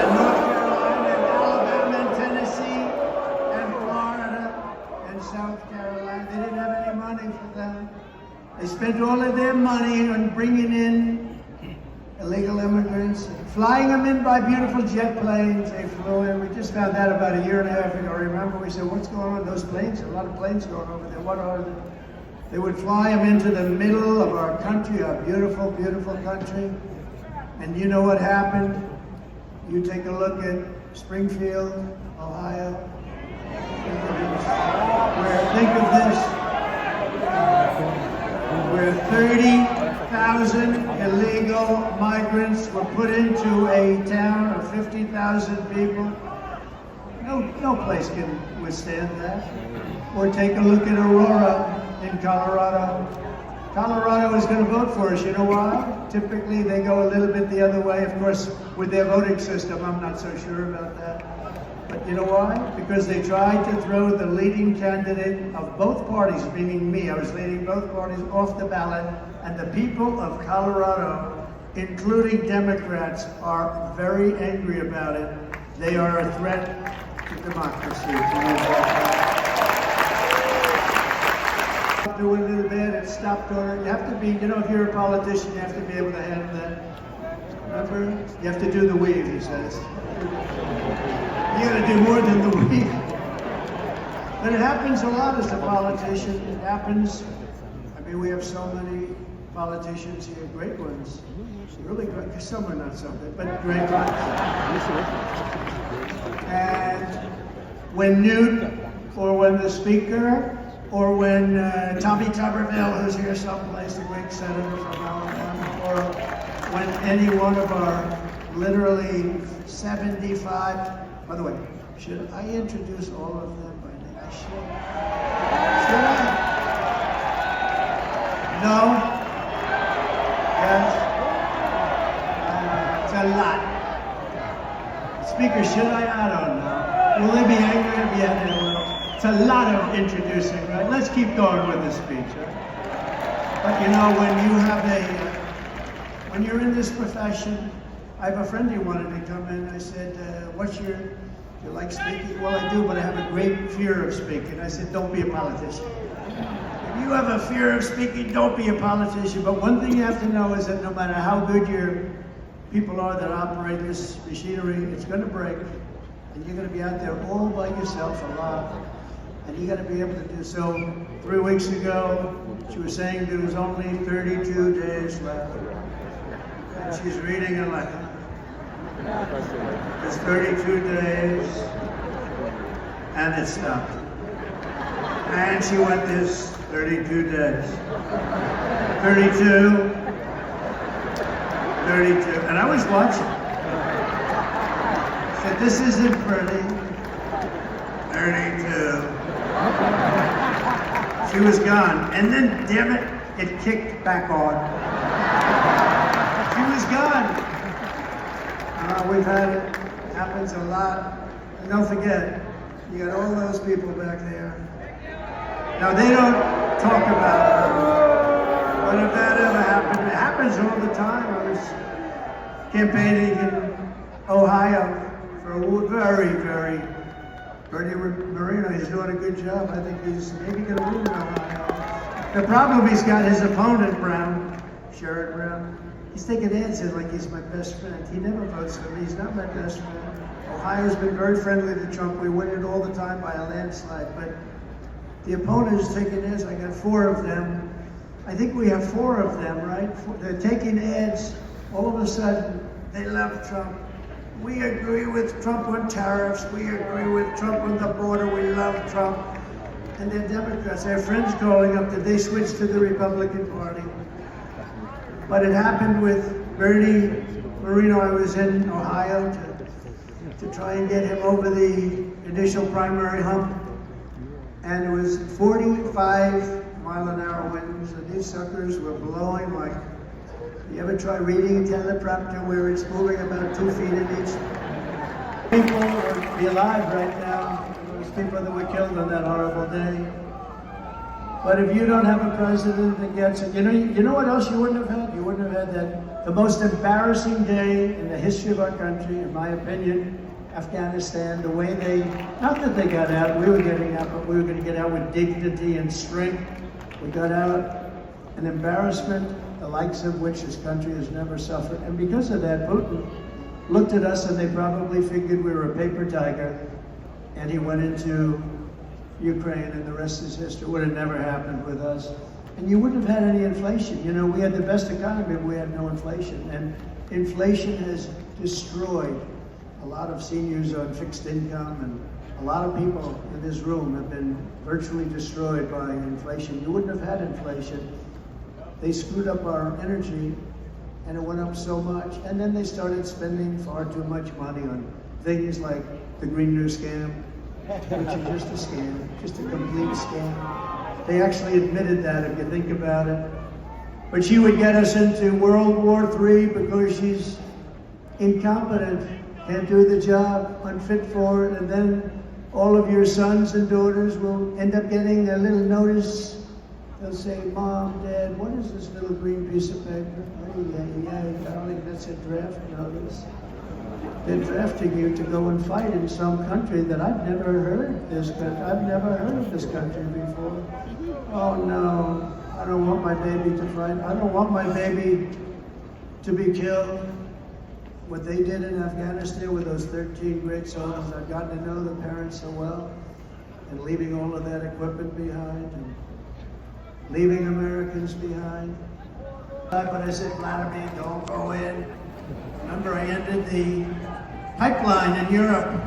and North Carolina and Alabama and Tennessee and Florida and South Carolina. They didn't have any money for them. They spent all of their money on bringing in illegal immigrants, flying them in by beautiful jet planes. They flew in. We just found that about a year and a half ago. Remember, we said, what's going on with those planes? A lot of planes going over there. What are they? They would fly them into the middle of our country, our beautiful, beautiful country. And you know what happened? You take a look at Springfield, Ohio. Think of this, where 30,000 illegal migrants were put into a town of 50,000 people. No place can withstand that. Or take a look at Aurora in Colorado. Colorado is going to vote for us. You know why? Typically, they go a little bit the other way. Of course, with their voting system, I'm not so sure about that. But you know why? Because they tried to throw the leading candidate of both parties, meaning me, I was leading both parties, off the ballot, and the people of Colorado, including Democrats, are very angry about it. They are a threat to democracy. Doing the bad and stop doing it. You have to be, you know, if you're a politician, you have to be able to handle that. Remember? You have to do the weave, he says. You gotta do more than the weave. But it happens a lot as a politician. It happens. I mean, we have so many politicians here, great ones. Really great. Some are not so good, but great ones. And when Newt, or when the Speaker, or when Tommy Tuberville, who's here someplace, the great senator from Alabama, or when any one of our literally 75, by the way, should I introduce all of them by name? I should. Should I? No? Yes? It's a lot. Speaker, should I don't know. Will they be angry? Yeah, they will. It's a lot of introducing, right? Let's keep going with the speech, right? But you know, when you have when you're in this profession, I have a friend who wanted to come in. I said, do you like speaking? Well, I do, but I have a great fear of speaking. I said, don't be a politician. If you have a fear of speaking, don't be a politician. But one thing you have to know is that no matter how good your people are that operate this machinery, it's going to break. And you're going to be out there all by yourself a lot. And you got to be able to do so. 3 weeks ago, she was saying there was only 32 days left. And she's reading a letter. It's 32 days, and it stopped. And she went this 32 days. 32, 32, and I was watching. I said, this isn't pretty. 32. She was gone, and then, damn it, it kicked back on. She was gone. We've had it. It happens a lot. And don't forget, you got all those people back there. Now, they don't talk about it. But if that ever happened, it happens all the time. I was campaigning in Ohio for a Bernie Moreno. He's doing a good job. I think he's maybe going to win in Ohio. The problem, he's got his opponent, Brown, Sherrod Brown. He's taking answers like he's my best friend. He never votes for me. He's not my best friend. Ohio's been very friendly to Trump. We win it all the time by a landslide. But the opponent is taking ads. I got 4 of them. I think we have 4 of them, right? They're taking ads. All of a sudden, they love Trump. We agree with Trump on tariffs. We agree with Trump on the border. We love Trump. And they're Democrats. Their friends calling up that they switched to the Republican Party. But it happened with Bernie Moreno. I was in Ohio to try and get him over the initial primary hump. And it was 45-mile-an-hour winds, and these suckers were blowing like, you ever try reading a teleprompter where it's moving about 2 feet in each? People would be alive right now, those people that were killed on that horrible day. But if you don't have a president that gets it, you know what else you wouldn't have had? You wouldn't have had the most embarrassing day in the history of our country, in my opinion, Afghanistan, the way not that they got out, we were getting out, but we were going to get out with dignity and strength. We got out an embarrassment, the likes of which this country has never suffered. And because of that, Putin looked at us and they probably figured we were a paper tiger, and he went into Ukraine, and the rest is history. It would have never happened with us. And you wouldn't have had any inflation. You know, we had the best economy, but we had no inflation. And inflation has destroyed a lot of seniors on fixed income, and a lot of people in this room have been virtually destroyed by inflation. You wouldn't have had inflation. They screwed up our energy, and it went up so much. And then they started spending far too much money on things like the Green New Scam, which is just a scam, just a complete scam. They actually admitted that, if you think about it. But she would get us into World War III because she's incompetent. can't do the job, unfit for it, and then all of your sons and daughters will end up getting a little notice. They'll say, Mom, Dad, what is this little green piece of paper? Oh, yeah, darling, that's a draft notice. They're drafting you to go and fight in some country that I've never heard of this country before. Oh no, I don't want my baby to fight. I don't want my baby to be killed. What they did in Afghanistan with those 13 great soldiers, I've gotten to know the parents so well, and leaving all of that equipment behind, and leaving Americans behind. But I said, Vladimir, don't go in. Remember, I ended the pipeline in Europe.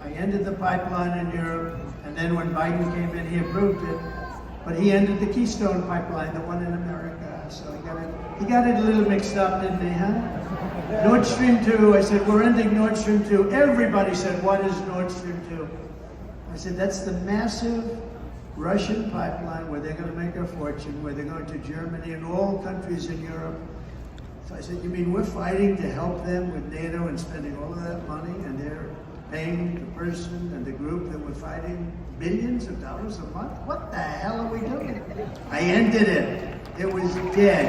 I ended the pipeline in Europe, and then when Biden came in, he approved it. But he ended the Keystone pipeline, the one in America. So he got it a little mixed up, didn't he, huh? Nord Stream 2, I said, we're ending Nord Stream 2. Everybody said, what is Nord Stream 2? I said, that's the massive Russian pipeline where they're going to make a fortune, where they're going to Germany and all countries in Europe. So I said, you mean we're fighting to help them with NATO and spending all of that money, and they're paying the person and the group that we're fighting billions of dollars a month? What the hell are we doing? I ended it. It was dead.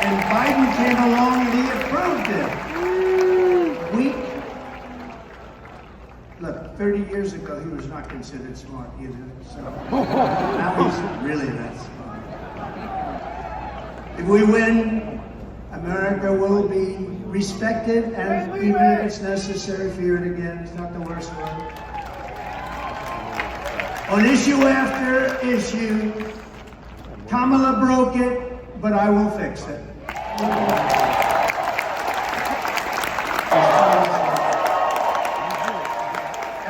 And Biden came along and he approved it. Look, 30 years ago, he was not considered smart either. So now he's really that smart. If we win, America will be respected, and even if it's necessary, fear it again. It's not the worst word. On issue after issue, Kamala broke it, but I will fix it.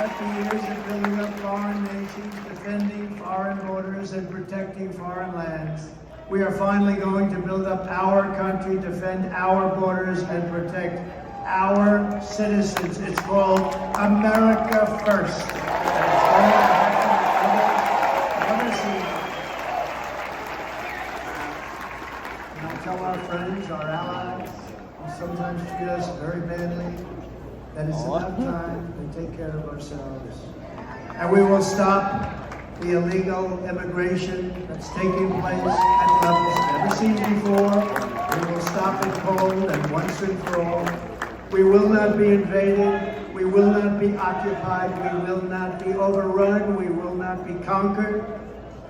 After years of building up foreign nations, defending foreign borders, and protecting foreign lands, we are finally going to build up our country, defend our borders, and protect our citizens. It's called America First. And I tell our friends, our allies, who sometimes treat us very badly, that it's enough time to take care of ourselves. And we will stop the illegal immigration that's taking place at levels never seen before. We will stop it cold and once and for all. We will not be invaded. We will not be occupied. We will not be overrun. We will not be conquered.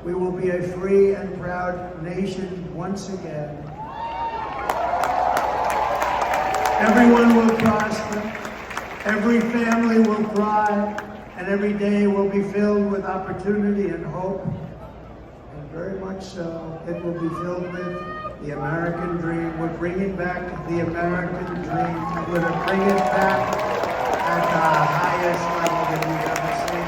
We will be a free and proud nation once again. Everyone will prosper. Every family will thrive. And every day will be filled with opportunity and hope. And very much so, it will be filled with the American dream. We're bringing back the American dream. And we're going to bring it back at the highest level that we've ever seen.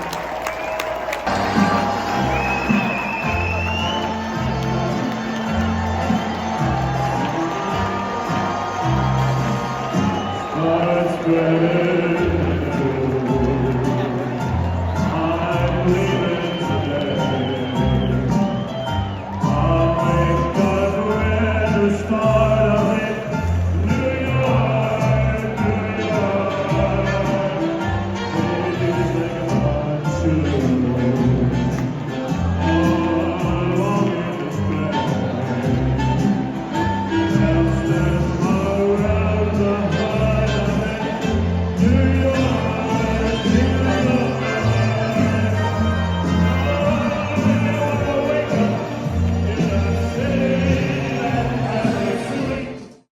I'm